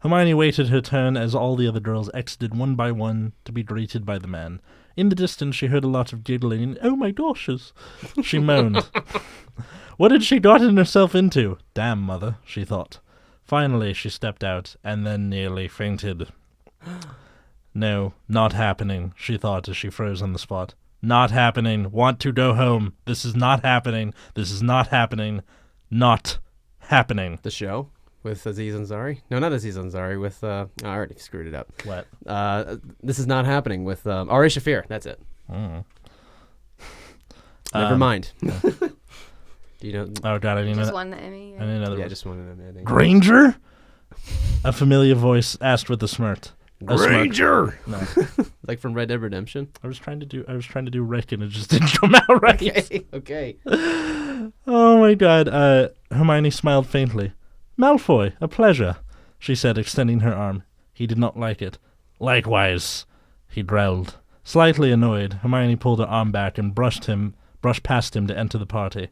Hermione waited her turn as all the other girls exited one by one to be greeted by the man. In the distance, she heard a lot of giggling and, "Oh my goshes," she moaned. What had she gotten herself into? Damn, mother, she thought. Finally, she stepped out, and then nearly fainted. No, not happening, she thought as she froze on the spot. Not happening. Want to go home. This is not happening. This is not happening. Not happening. The show with Aziz Ansari? No, not Aziz Ansari. With I already screwed it up. What? This is not happening with Ari Shafir. That's it. Mm. Never mind. Do you know? Oh god, I didn't know. Just won the Emmy. I didn't know that. Yeah, just wanted an ending. Granger? A familiar voice asked with a smirk. Granger. No, Like from Red Dead Redemption. I was trying to do Rick, and it just didn't come out right. Okay. Oh my god. Hermione smiled faintly. Malfoy, a pleasure, she said, extending her arm. He did not like it. Likewise, he growled. Slightly annoyed, Hermione pulled her arm back and brushed past him to enter the party.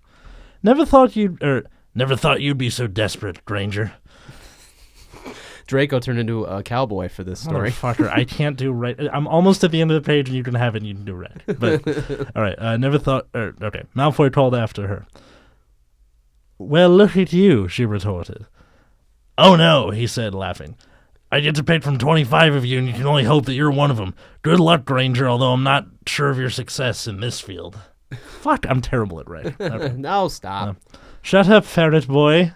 Never thought you'd be so desperate, Granger. Draco turned into a cowboy for this story. Motherfucker, I can't do right. I'm almost at the end of the page, and you can have it, and you can do right. But all right, never thought. Okay, Malfoy called after her. Well, look at you, she retorted. Oh no, he said, laughing. I get to pick from 25 of you, and you can only hope that you're one of them. Good luck, Granger, although I'm not sure of your success in this field. Fuck, I'm terrible at writing. Okay. No, stop. Shut up, ferret boy,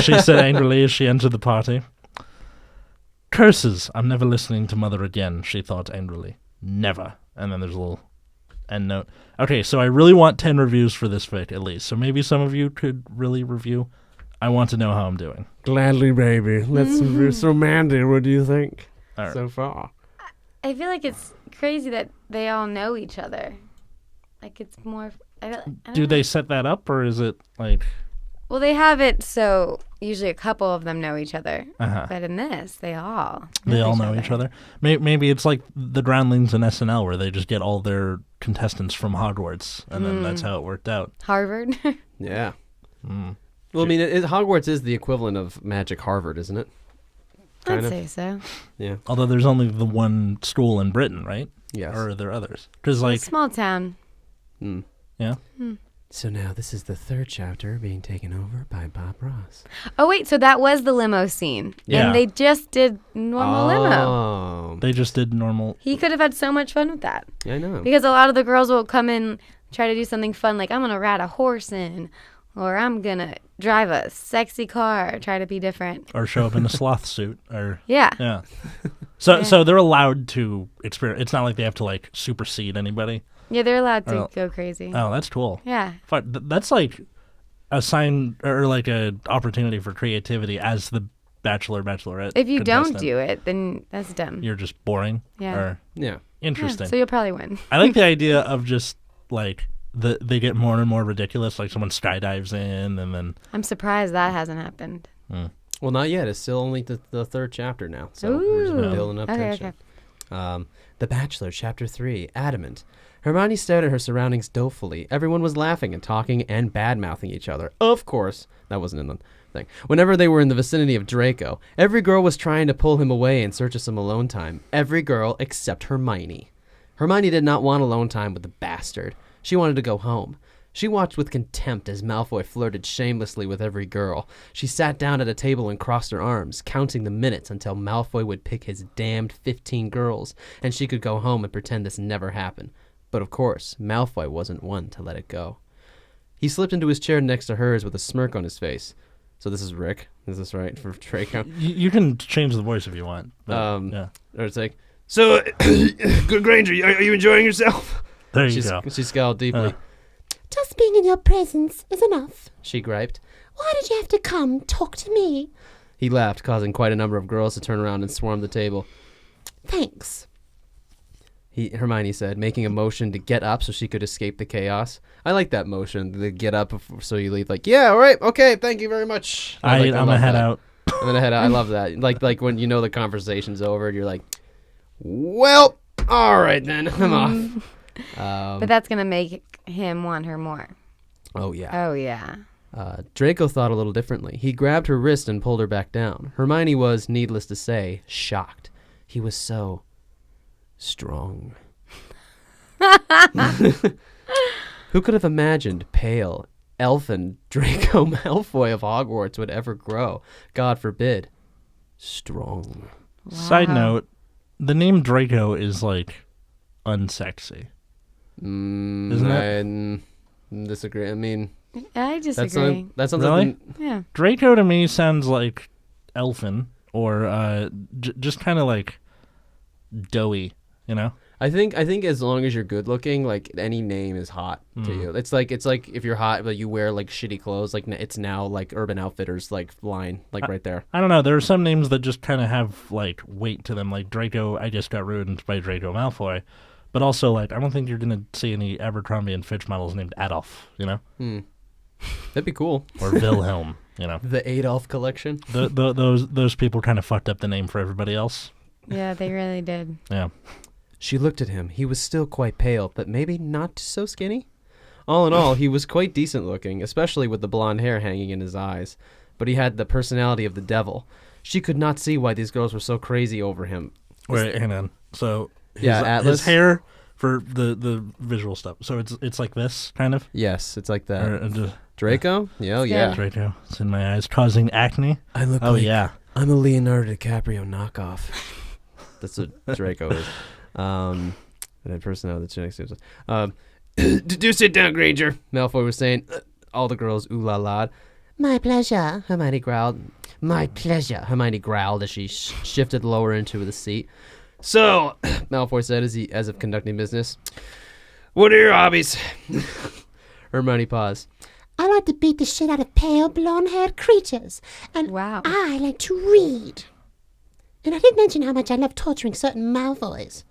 she said angrily as she entered the party. Curses, I'm never listening to Mother again, she thought angrily. Never. And then there's a little end note. Okay, so I really want 10 reviews for this fic, at least. So maybe some of you could really review. I want to know how I'm doing. Gladly, baby. Let's review. So, Mandy, what do you think All right. so far? I feel like it's crazy that they all know each other. Like it's more. I don't Do know. they set that up, or is it like... Well, they have it so usually a couple of them know each other. Uh-huh. But in this, they all know each other. Maybe it's like the Groundlings in SNL, where they just get all their contestants from Hogwarts, and then that's how it worked out. Harvard. Yeah. Mm. Well, I mean, Hogwarts is the equivalent of Magic Harvard, isn't it? I'd say so. Yeah. Although there's only the one school in Britain, right? Yes. Or are there others? Because like, Small town. yeah. So now this is the third chapter being taken over by Bob Ross. Oh wait, so that was the limo scene, Yeah. and they just did normal limo. Oh. They just did normal. He could have had so much fun with that I know. because a lot of the girls will come in, try to do something fun, like I'm gonna ride a horse in, or I'm gonna drive a sexy car, try to be different. Or show up in a sloth suit, or Yeah. So they're allowed to experience. It's not like they have to like supersede anybody. Yeah, they're allowed to Oh. go crazy. Oh, that's cool. Yeah. That's like a sign or like a opportunity for creativity as the Bachelor, Bachelorette. If you don't contestant. do it, then that's dumb. You're just boring. Yeah. Or Yeah. Yeah, interesting. so you'll probably win. I like the idea of just like they get more and more ridiculous. Like someone skydives in, and then I'm surprised that hasn't happened. Well, not yet. It's still only the third chapter now. So we're just Ooh. building up Okay, tension. The Bachelor, Chapter 3, Adamant. Hermione stared at her surroundings dolefully. Everyone was laughing and talking and bad-mouthing each other. Of course. That wasn't in the thing. Whenever they were in the vicinity of Draco, every girl was trying to pull him away in search of some alone time. Every girl except Hermione. Hermione did not want alone time with the bastard. She wanted to go home. She watched with contempt as Malfoy flirted shamelessly with every girl. She sat down at a table and crossed her arms, counting the minutes until Malfoy would pick his damned 15 girls, and she could go home and pretend this never happened. But of course, Malfoy wasn't one to let it go. He slipped into his chair next to hers with a smirk on his face. So this is Rick. Is this right for Draco? You can change the voice if you want. But, yeah. Or it's like, so, good Granger, are you enjoying yourself? There you go. She scowled deeply. Just being in your presence is enough, She griped. Why did you have to come talk to me? He laughed, causing quite a number of girls to turn around and swarm the table. Thanks. Hermione said, making a motion to get up so she could escape the chaos. I like that motion, the get up so you leave. Like, yeah, all right, okay, thank you very much. I'm gonna head out. I'm gonna head out. I love that. Like when you know the conversation's over, and you're like, well, all right then, I'm off. But that's going to make him want her more. Oh, yeah. Oh, yeah. Draco thought a little differently. He grabbed her wrist and pulled her back down. Hermione was, needless to say, shocked. He was so strong. Who could have imagined pale, elfin Draco Malfoy of Hogwarts would ever grow? God forbid. Strong. Wow. Side note, the name Draco is like unsexy. Isn't it? I disagree. I mean, I disagree. That sounds Really? like Yeah. Draco to me sounds like elfin or just kind of like doughy, you know? I think as long as you're good looking, like any name is hot to you. It's like if you're hot but you wear like shitty clothes, like it's now like Urban Outfitters like line like right there. I don't know. There are some names that just kind of have like weight to them. Like Draco, I just got ruined by Draco Malfoy. But also, like, I don't think you're going to see any Abercrombie and Fitch models named Adolf, you know? That'd be cool. Or Wilhelm, you know? The Adolf collection. Those people kind of fucked up the name for everybody else. Yeah, they really did. Yeah. She looked at him. He was still quite pale, but maybe not so skinny. All in all, he was quite decent looking, especially with the blonde hair hanging in his eyes. But he had the personality of the devil. She could not see why these girls were so crazy over him. Wait, hang on. So... Atlas. His hair for the visual stuff. So it's like this, kind of? Yes, it's like that. Or, Draco? Yeah, yeah. Draco. It's in my eyes, causing acne. I look yeah. I'm a Leonardo DiCaprio knockoff. That's what Draco is. And that personality next to us. Do sit down, Granger, Malfoy was saying. All the girls ooh la la. My pleasure. Hermione growled. My pleasure, Hermione growled as she shifted lower into the seat. So, Malfoy said as if conducting business, what are your hobbies? Hermione paused. I like to beat the shit out of pale, blonde-haired creatures. And Wow. I like to read. And I did mention how much I love torturing certain Malfoys.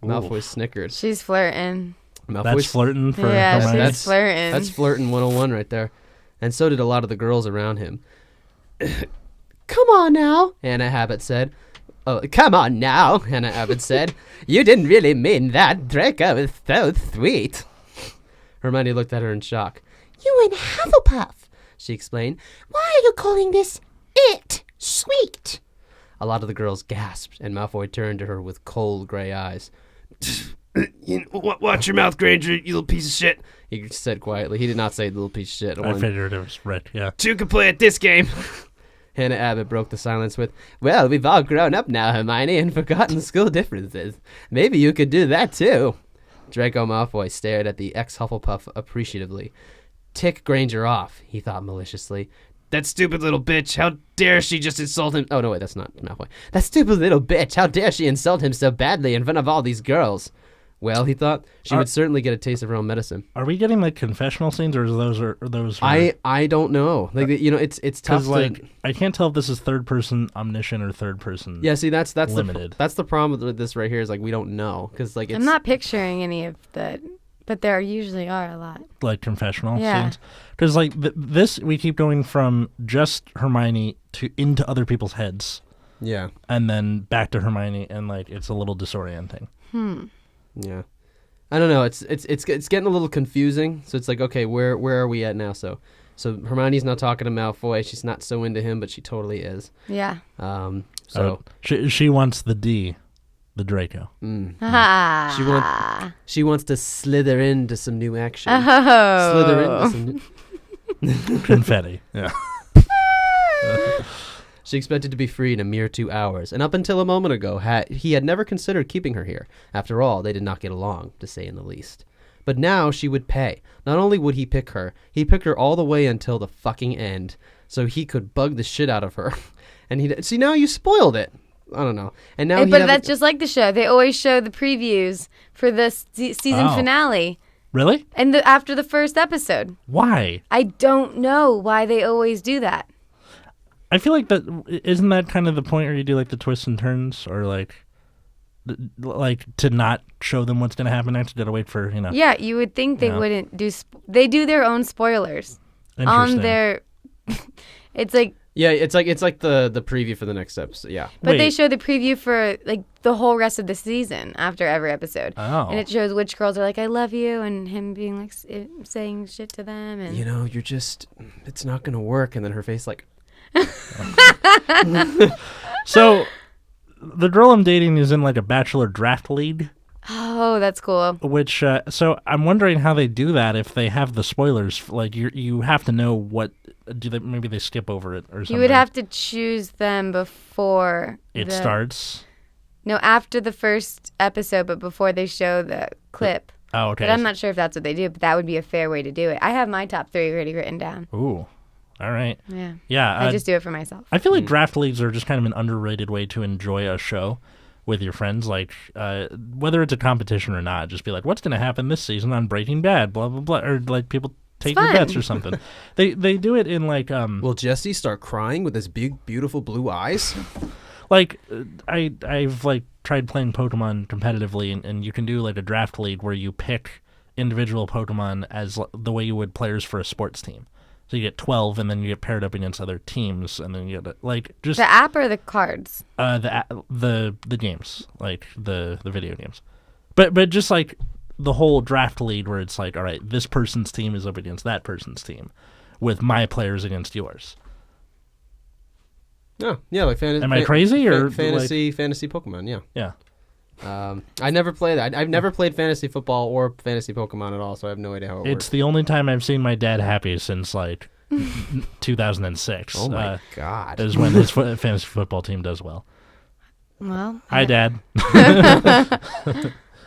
Malfoy snickered. She's flirting. That's flirting for Yeah, Hermione. she's flirting. That's flirting 101 right there. And so did a lot of the girls around him. Come on now, Hannah Abbott said. Oh, come on now, Hannah Abbott said. You didn't really mean that. Draco is so sweet. Hermione looked at her in shock. You and Hufflepuff, She explained. why are you calling this it sweet? A lot of the girls gasped, and Malfoy turned to her with cold gray eyes. Watch your mouth, Granger, you little piece of shit, he said quietly. He did not say little piece of shit. I figured it was Rick, yeah. Two can play at this game. Hannah Abbott broke the silence with, well, we've all grown up now, Hermione, and forgotten school differences. Maybe you could do that, too. Draco Malfoy stared at the ex-Hufflepuff appreciatively. Tick Granger off, he thought maliciously. That stupid little bitch, how dare she just insult him? Oh, no, wait, that's not Malfoy. That stupid little bitch, how dare she insult him so badly in front of all these girls? Well, he thought, she would certainly get a taste of her own medicine. Are we getting like confessional scenes, or are those? I don't know. Like it's tough. Like I can't tell if this is third person omniscient or third person. Yeah, see that's limited. That's the problem with this right here is like we don't know because like it's, I'm not picturing any of that, but there usually are a lot. Like confessional Yeah. scenes, because like this we keep going from just Hermione to into other people's heads, yeah, and then back to Hermione, and like it's a little disorienting. Yeah, I don't know. It's getting a little confusing. So it's like, okay, where are we at now? So Hermione's not talking to Malfoy. She's not so into him, but she totally is. Yeah. So she wants the D. the Draco. She wants to slither into some new action. Oh. Slither into some new... Confetti. Yeah. She expected to be free in a mere 2 hours, and up until a moment ago, he had never considered keeping her here. After all, they did not get along, to say in the least. But now she would pay. Not only would he pick her, he picked her all the way until the fucking end, so he could bug the shit out of her. And see, now you spoiled it. I don't know. And now, But that's just like the show. They always show the previews for the season finale. Really? And after the first episode. Why? I don't know why they always do that. I feel like isn't that kind of the point where you do like the twists and turns, or like to not show them what's going to happen next, to wait for, you know. Yeah, you would think they wouldn't do. They do their own spoilers on their. It's like. Yeah, it's like the preview for the next episode. Yeah, but they show the preview for like the whole rest of the season after every episode. Oh. And it shows which girls are like, "I love you," and him being like saying shit to them, and it's not gonna work. And then her face like. So, the girl I'm dating is in like a Bachelor draft league. Oh, that's cool. Which, so I'm wondering how they do that if they have the spoilers. Like, you have to know what. Maybe they skip over it or something. You would have to choose them before it starts. No, after the first episode, but before they show the clip. Oh, okay. But I'm not sure if that's what they do, but that would be a fair way to do it. I have my top 3 already written down. Ooh. All right. Yeah. Yeah. I just do it for myself. I feel like draft leagues are just kind of an underrated way to enjoy a show with your friends. Like, whether it's a competition or not, just be like, what's going to happen this season on Breaking Bad, blah, blah, blah. Or, like, people take your bets or something. They do it in, like... Will Jesse start crying with his big, beautiful blue eyes? Like, I've, like, tried playing Pokemon competitively, and you can do, like, a draft league where you pick individual Pokemon as the way you would players for a sports team. So you get 12, and then you get paired up against other teams, and then you get like just the app or the cards. The games, like the video games, but just like the whole draft league where it's like, all right, this person's team is up against that person's team, with my players against yours. Oh, yeah, like fantasy. Am I crazy or fantasy Pokemon? Yeah. Yeah. I never played that. I've never played fantasy football or fantasy Pokemon at all, so I have no idea how it works. It's the only time I've seen my dad happy since like 2006. Oh my god! Is when his fantasy football team does well. Well, hi, Dad.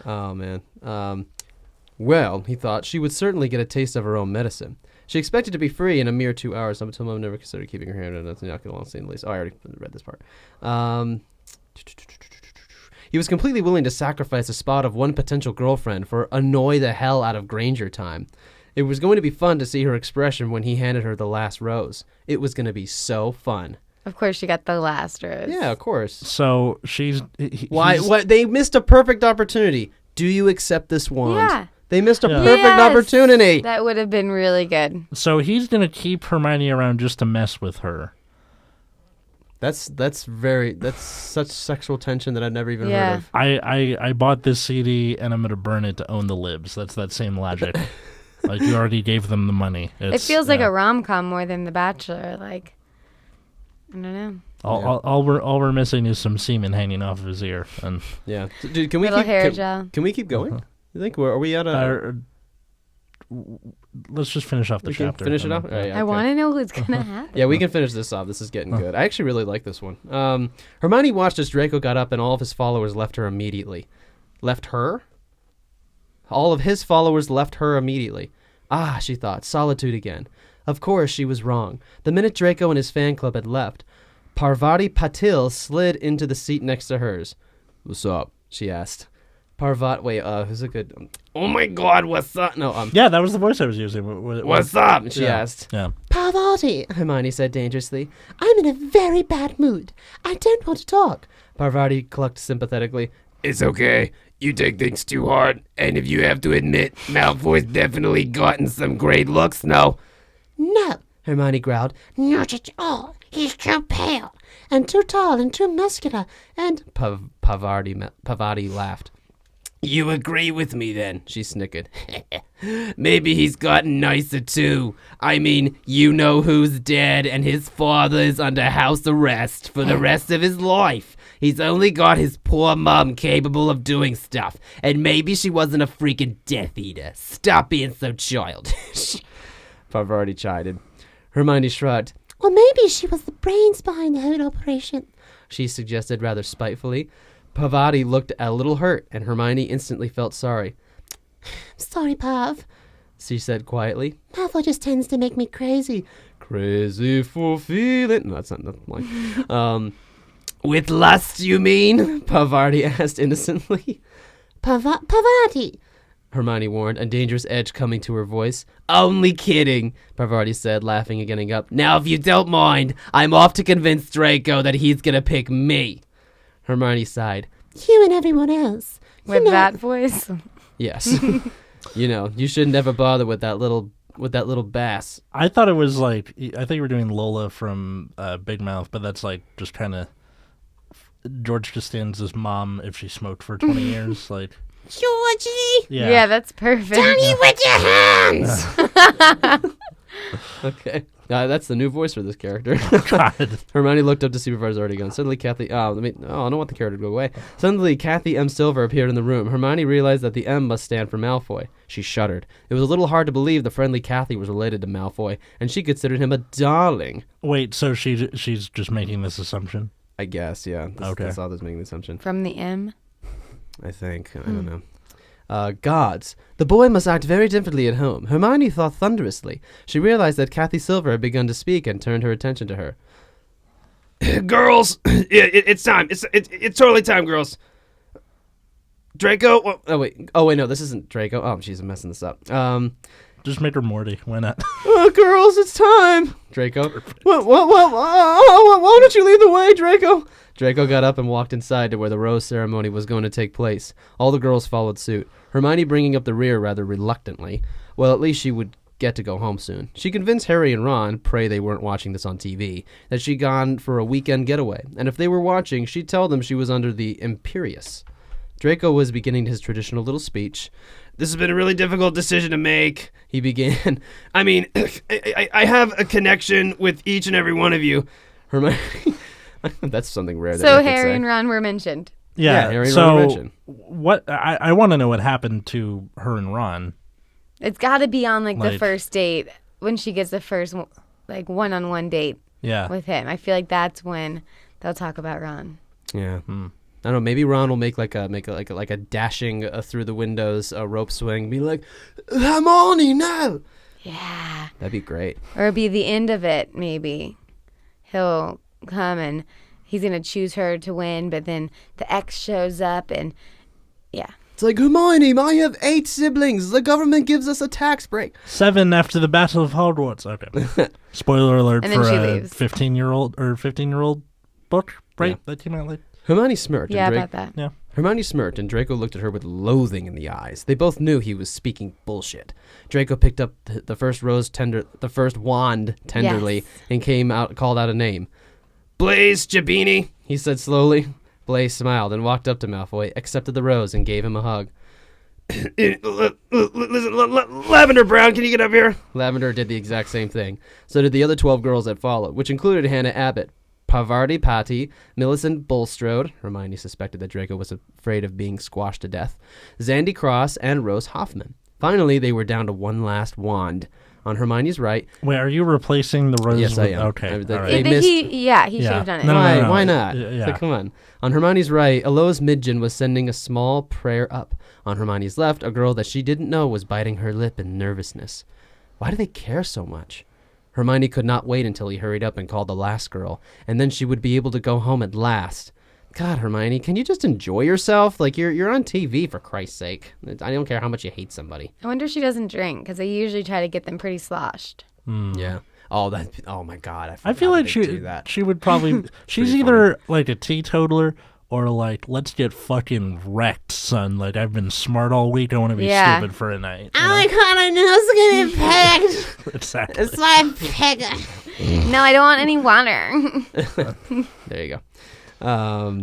Oh man. Well, he thought she would certainly get a taste of her own medicine. She expected to be free in a mere 2 hours. Up until mom never considered keeping her hand. That's not going to say in the least. Oh, I already read this part. He was completely willing to sacrifice a spot of one potential girlfriend for annoy the hell out of Granger time. It was going to be fun to see her expression when he handed her the last rose. It was going to be so fun. Of course, she got the last rose. Yeah, of course. So Why? What? They missed a perfect opportunity. Do you accept this wand? Yeah. They missed a perfect opportunity. That would have been really good. So he's going to keep Hermione around just to mess with her. That's such sexual tension that I've never even heard of. I bought this CD and I'm going to burn it to own the libs. That's that same logic. Like, you already gave them the money. It feels like a rom-com more than The Bachelor. Like, I don't know. All we're missing is some semen hanging off of his ear. And yeah, dude, can we little keep hair gel. Can we keep going? You think are we at a? Let's just finish off the chapter. Finish it off. Right, okay. I want to know what's gonna happen. Yeah, we can finish this off. This is getting good. I actually really like this one. Hermione watched as Draco got up, and all of his followers left her immediately. Left her? All of his followers left her immediately. Ah, she thought, solitude again. Of course, she was wrong. The minute Draco and his fan club had left, Parvati Patil slid into the seat next to hers. "What's up?" she asked. Who's a good... oh my god, what's up? No, yeah, that was the voice I was using. What's up? She asked. Yeah. Parvati, Hermione said dangerously. I'm in a very bad mood. I don't want to talk. Parvati clucked sympathetically. It's okay. You take things too hard. And if you have to admit, Malfoy's definitely gotten some great looks, no? No, Hermione growled. not at all. He's too pale, and too tall, and too muscular, and... Parvati laughed. You agree with me then, she snickered. Maybe he's gotten nicer too. I mean, you know who's dead and his father is under house arrest for the rest of his life. He's only got his poor mom capable of doing stuff. And maybe she wasn't a freaking Death Eater. Stop being so childish. Parvati chided. Hermione shrugged. Or maybe she was the brains behind the whole operation. She suggested rather spitefully. Parvati looked a little hurt, and Hermione instantly felt sorry. Sorry, Pav. She said quietly. Malfoy just tends to make me crazy. Crazy for feeling... No, that's not like... With lust, you mean? Parvati asked innocently. Parvati. Hermione warned, a dangerous edge coming to her voice. Only kidding, Parvati said, laughing and getting up. Now, if you don't mind, I'm off to convince Draco that he's gonna pick me. Hermione sighed. You and everyone else. With that voice? Yes. You should never bother with that little bass. I thought it was like, I thought you were doing Lola from Big Mouth, but that's like just kind of George Costanza's mom if she smoked for 20 years. Like, Georgie! Yeah, that's perfect. Tony, with your hands! Okay. That's the new voice for this character. God. Hermione looked up to see if I was already gone. Suddenly, I don't want the character to go away. Suddenly, Kathy M. Silver appeared in the room. Hermione realized that the M must stand for Malfoy. She shuddered. It was a little hard to believe the friendly Kathy was related to Malfoy, and she considered him a darling. Wait, so she's just making this assumption? I guess, yeah. Okay. That's all that's making the assumption. From the M? I think. I don't know. Gods. The boy must act very differently at home. Hermione thought thunderously. She realized that Kathy Silver had begun to speak and turned her attention to her. Girls, it's time. It's totally time, girls. Draco. Oh wait, no, this isn't Draco. Oh, jeez, I'm messing this up. Just make her Morty. Why not? Girls, it's time. Draco. Why don't you lead the way, Draco? Draco got up and walked inside to where the rose ceremony was going to take place. All the girls followed suit, Hermione bringing up the rear rather reluctantly. Well, at least she would get to go home soon. She convinced Harry and Ron, pray they weren't watching this on TV, that she'd gone for a weekend getaway, and if they were watching, she'd tell them she was under the Imperius. Draco was beginning his traditional little speech. This has been a really difficult decision to make, he began. I mean, I have a connection with each and every one of you. Hermione... That's something rare. So Harry and Ron were mentioned. Yeah, Harry and so Ron were mentioned. What I want to know what happened to her and Ron. It's got to be on the first date when she gets the first one-on-one date with him. I feel like that's when they'll talk about Ron. Yeah. I don't know. Maybe Ron will make a dashing through the windows rope swing. Be like, Hermione, no. Yeah. That'd be great. Or it'll be the end of it. Maybe he'll come and he's gonna choose her to win, but then the ex shows up and it's like, Hermione, I have 8 siblings. The government gives us a tax break. 7 after the Battle of Hogwarts. Okay. Spoiler alert and for then she a leaves. 15-year-old book, right? Yeah. That came out late. Hermione smirked. Yeah, and about that. Yeah. Hermione smirked, and Draco looked at her with loathing in the eyes. They both knew he was speaking bullshit. Draco picked up the first wand tenderly, and called out a name. Blaise Jabini, he said slowly. Blaise smiled and walked up to Malfoy, accepted the rose, and gave him a hug. Listen, Lavender Brown, can you get up here? Lavender did the exact same thing. So did the other 12 girls that followed, which included Hannah Abbott, Parvati Patti, Millicent Bulstrode, Hermione suspected that Draco was afraid of being squashed to death, Zandy Cross, and Rose Hoffman. Finally, they were down to one last wand. On Hermione's right... Wait, are you replacing the rose? Yes, I am. Okay. They all right. missed... He should have done it. No. Why not? Yeah. Like, come on. On Hermione's right, Alois Midgen was sending a small prayer up. On Hermione's left, a girl that she didn't know was biting her lip in nervousness. Why do they care so much? Hermione could not wait until he hurried up and called the last girl, and then she would be able to go home at last. God, Hermione, can you just enjoy yourself? Like, you're on TV, for Christ's sake. I don't care how much you hate somebody. I wonder if she doesn't drink, because they usually try to get them pretty sloshed. Yeah. Oh my God. I feel like she would probably... she's either like a teetotaler or like, let's get fucking wrecked, son. Like, I've been smart all week. I want to be stupid for a night. Oh my God, I know it's gonna be pegged. Exactly. It's like pegger. No, I don't want any water. There you go.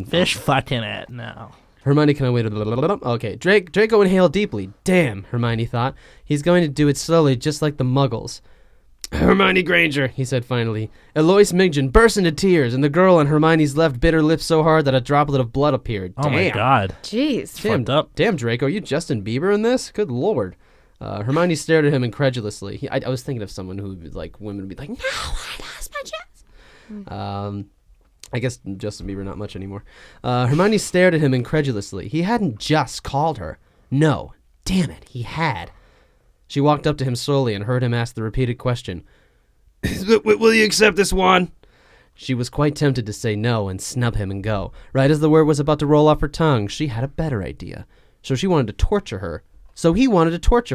Fish fucking it now. Hermione can wait. Okay, Draco inhaled deeply. Damn, Hermione thought. He's going to do it slowly, just like the Muggles. Hermione Granger, he said finally. Eloise Migden burst into tears, and the girl on Hermione's left bit her lips so hard that a droplet of blood appeared. Oh my God. Jeez. Fucked up. Damn, Draco, are you Justin Bieber in this? Good lord. Hermione stared at him incredulously. I was thinking of someone who, like, women would be like, no, I lost my chance. I guess Justin Bieber not much anymore. Hermione stared at him incredulously. He hadn't just called her. No, damn it, he had. She walked up to him slowly and heard him ask the repeated question. Will you accept this wand? She was quite tempted to say no and snub him and go. Right as the word was about to roll off her tongue, she had a better idea. So he wanted to torture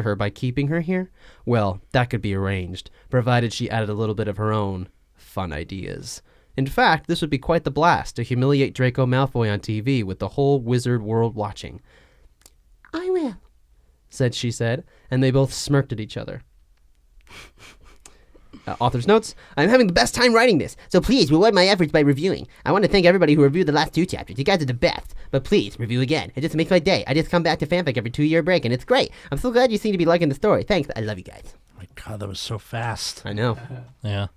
her by keeping her here? Well, that could be arranged, provided she added a little bit of her own fun ideas. In fact, this would be quite the blast to humiliate Draco Malfoy on TV with the whole wizard world watching. I will, she said, and they both smirked at each other. Author's notes. I'm having the best time writing this, so please reward my efforts by reviewing. I want to thank everybody who reviewed the last 2 chapters. You guys are the best. But please, review again. It just makes my day. I just come back to fanfic every 2-year break, and it's great. I'm so glad you seem to be liking the story. Thanks. I love you guys. Oh my God, that was so fast. I know. Yeah.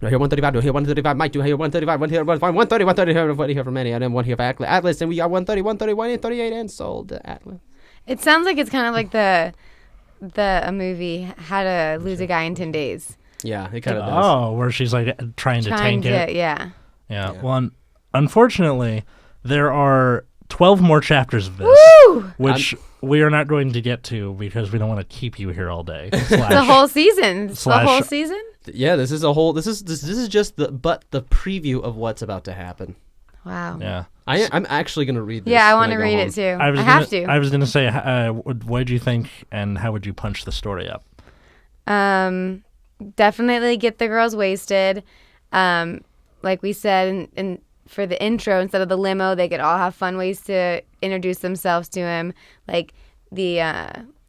Do I hear 135? Do I hear 135? Mike, do I hear 135? 130, 130 here for Manny, and then 1 here for Atlas, and we got 130, 131, 38, and sold to Atlas. It sounds like it's kind of like a movie, How to Lose a Guy in 10 Days. Yeah, it kind of does. Oh, where she's like trying to tank it. Yeah. Yeah. Well, unfortunately, there are 12 more chapters of this, Woo! which we are not going to get to because we don't want to keep you here all day. The whole season. The whole season? Yeah, this is just the preview of what's about to happen. Wow. Yeah. I'm actually going to read this. Yeah, I want when to go read home. it too. I have to. I was going to say, what did you think and how would you punch the story up? Definitely get the girls wasted. Like we said, and for the intro, instead of the limo, they could all have fun ways to introduce themselves to him, like the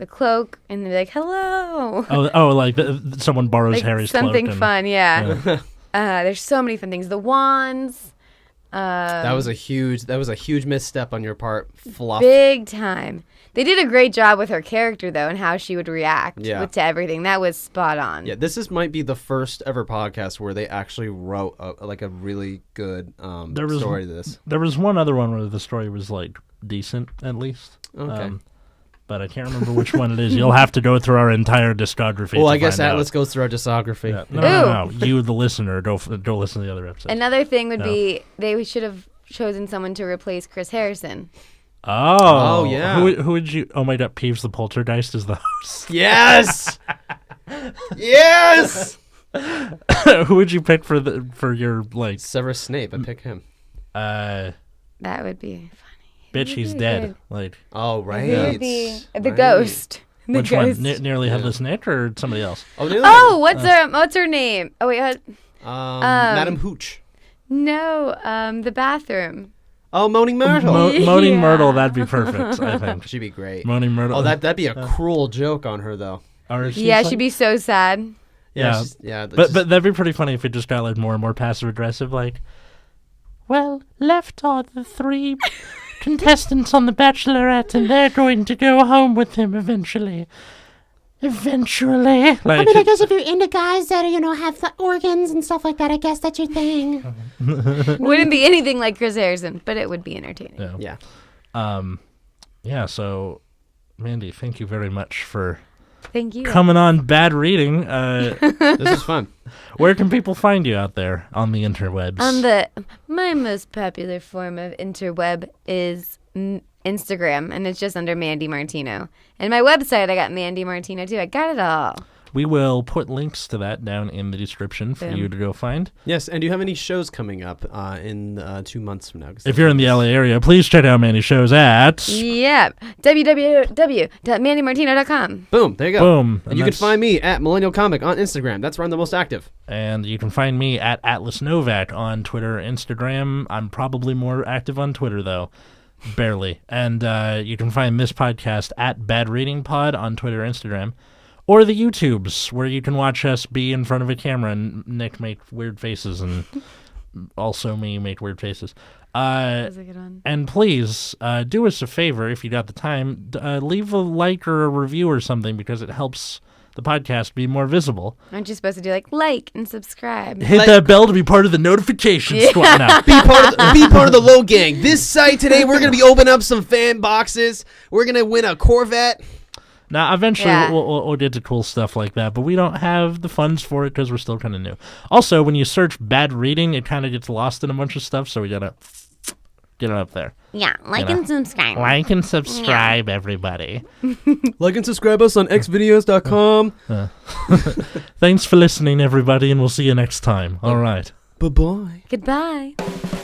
cloak, and they're like, "Hello." Oh, like someone borrows like Harry's something cloak. fun, yeah. There's so many fun things. The wands. That was a huge misstep on your part. Fluff. Big time. They did a great job with her character, though, and how she would react to everything. That was spot on. Yeah, might be the first ever podcast where they actually wrote a really good story to this. There was one other one where the story was like decent, at least. Okay. But I can't remember which one it is. You'll have to go through our entire discography. Well, I guess Atlas goes through our discography. Yeah. No. You, the listener, go listen to the other episodes. Another thing would be they should have chosen someone to replace Chris Harrison. Oh yeah. Who would you? Oh my God, Peeves the Poltergeist is the host. Yes. Yes. Who would you pick for your like? Severus Snape. I pick him. That would be funny. Bitch, he's dead. Like. Oh right. It would be the ghost. The Which ghost. one? Nearly Headless Nick or somebody else? What's her name? Oh wait, Madam Hooch. no, the bathroom. Oh, Moaning Myrtle. Moaning Myrtle, that'd be perfect, I think. She'd be great. Moaning Myrtle. Oh, that'd be a cruel joke on her, though. She'd be so sad. Yeah. But that'd be pretty funny if it just got like more and more passive aggressive, like, well, left are the 3 contestants on The Bachelorette, and they're going to go home with him eventually. Like, I mean, I guess if you're into guys that, have the organs and stuff like that, I guess that's your thing. Wouldn't be anything like Chris Harrison, but it would be entertaining. Yeah. So, Mandy, thank you very much for Thank you. coming on Bad Reading. This is fun. Where can people find you out there on the interwebs? My most popular form of interweb is Instagram, and it's just under Mandy Martino. And my website, I got Mandy Martino too. I got it all. We will put links to that down in the description for you to go find. Yes, and do you have any shows coming up in 2 months from now? If you're in the LA area, please check out Mandy's shows at... www.mandymartino.com. Boom, there you go. Boom. And you can find me at Millennial Comic on Instagram. That's where I'm the most active. And you can find me at Atlas Novak on Twitter, Instagram. I'm probably more active on Twitter, though. Barely. And you can find this podcast at Bad Reading Pod on Twitter, Instagram. Or the YouTubes, where you can watch us be in front of a camera and Nick make weird faces and also me make weird faces. That was a good one. And please, do us a favor, if you got the time, leave a like or a review or something, because it helps the podcast be more visible. Aren't you supposed to do like and subscribe? Hit that bell to be part of the notification squad now. Be part of the Low Gang. This site today, we're gonna be opening up some fan boxes. We're gonna win a Corvette. Now, eventually, Yeah. we'll get to cool stuff like that, but we don't have the funds for it because we're still kind of new. Also, when you search bad reading, it kind of gets lost in a bunch of stuff, so we gotta get it up there. Yeah, and subscribe. Like and subscribe, everybody. Like and subscribe us on xvideos.com. Thanks for listening, everybody, and we'll see you next time. All right. Bye bye. Goodbye.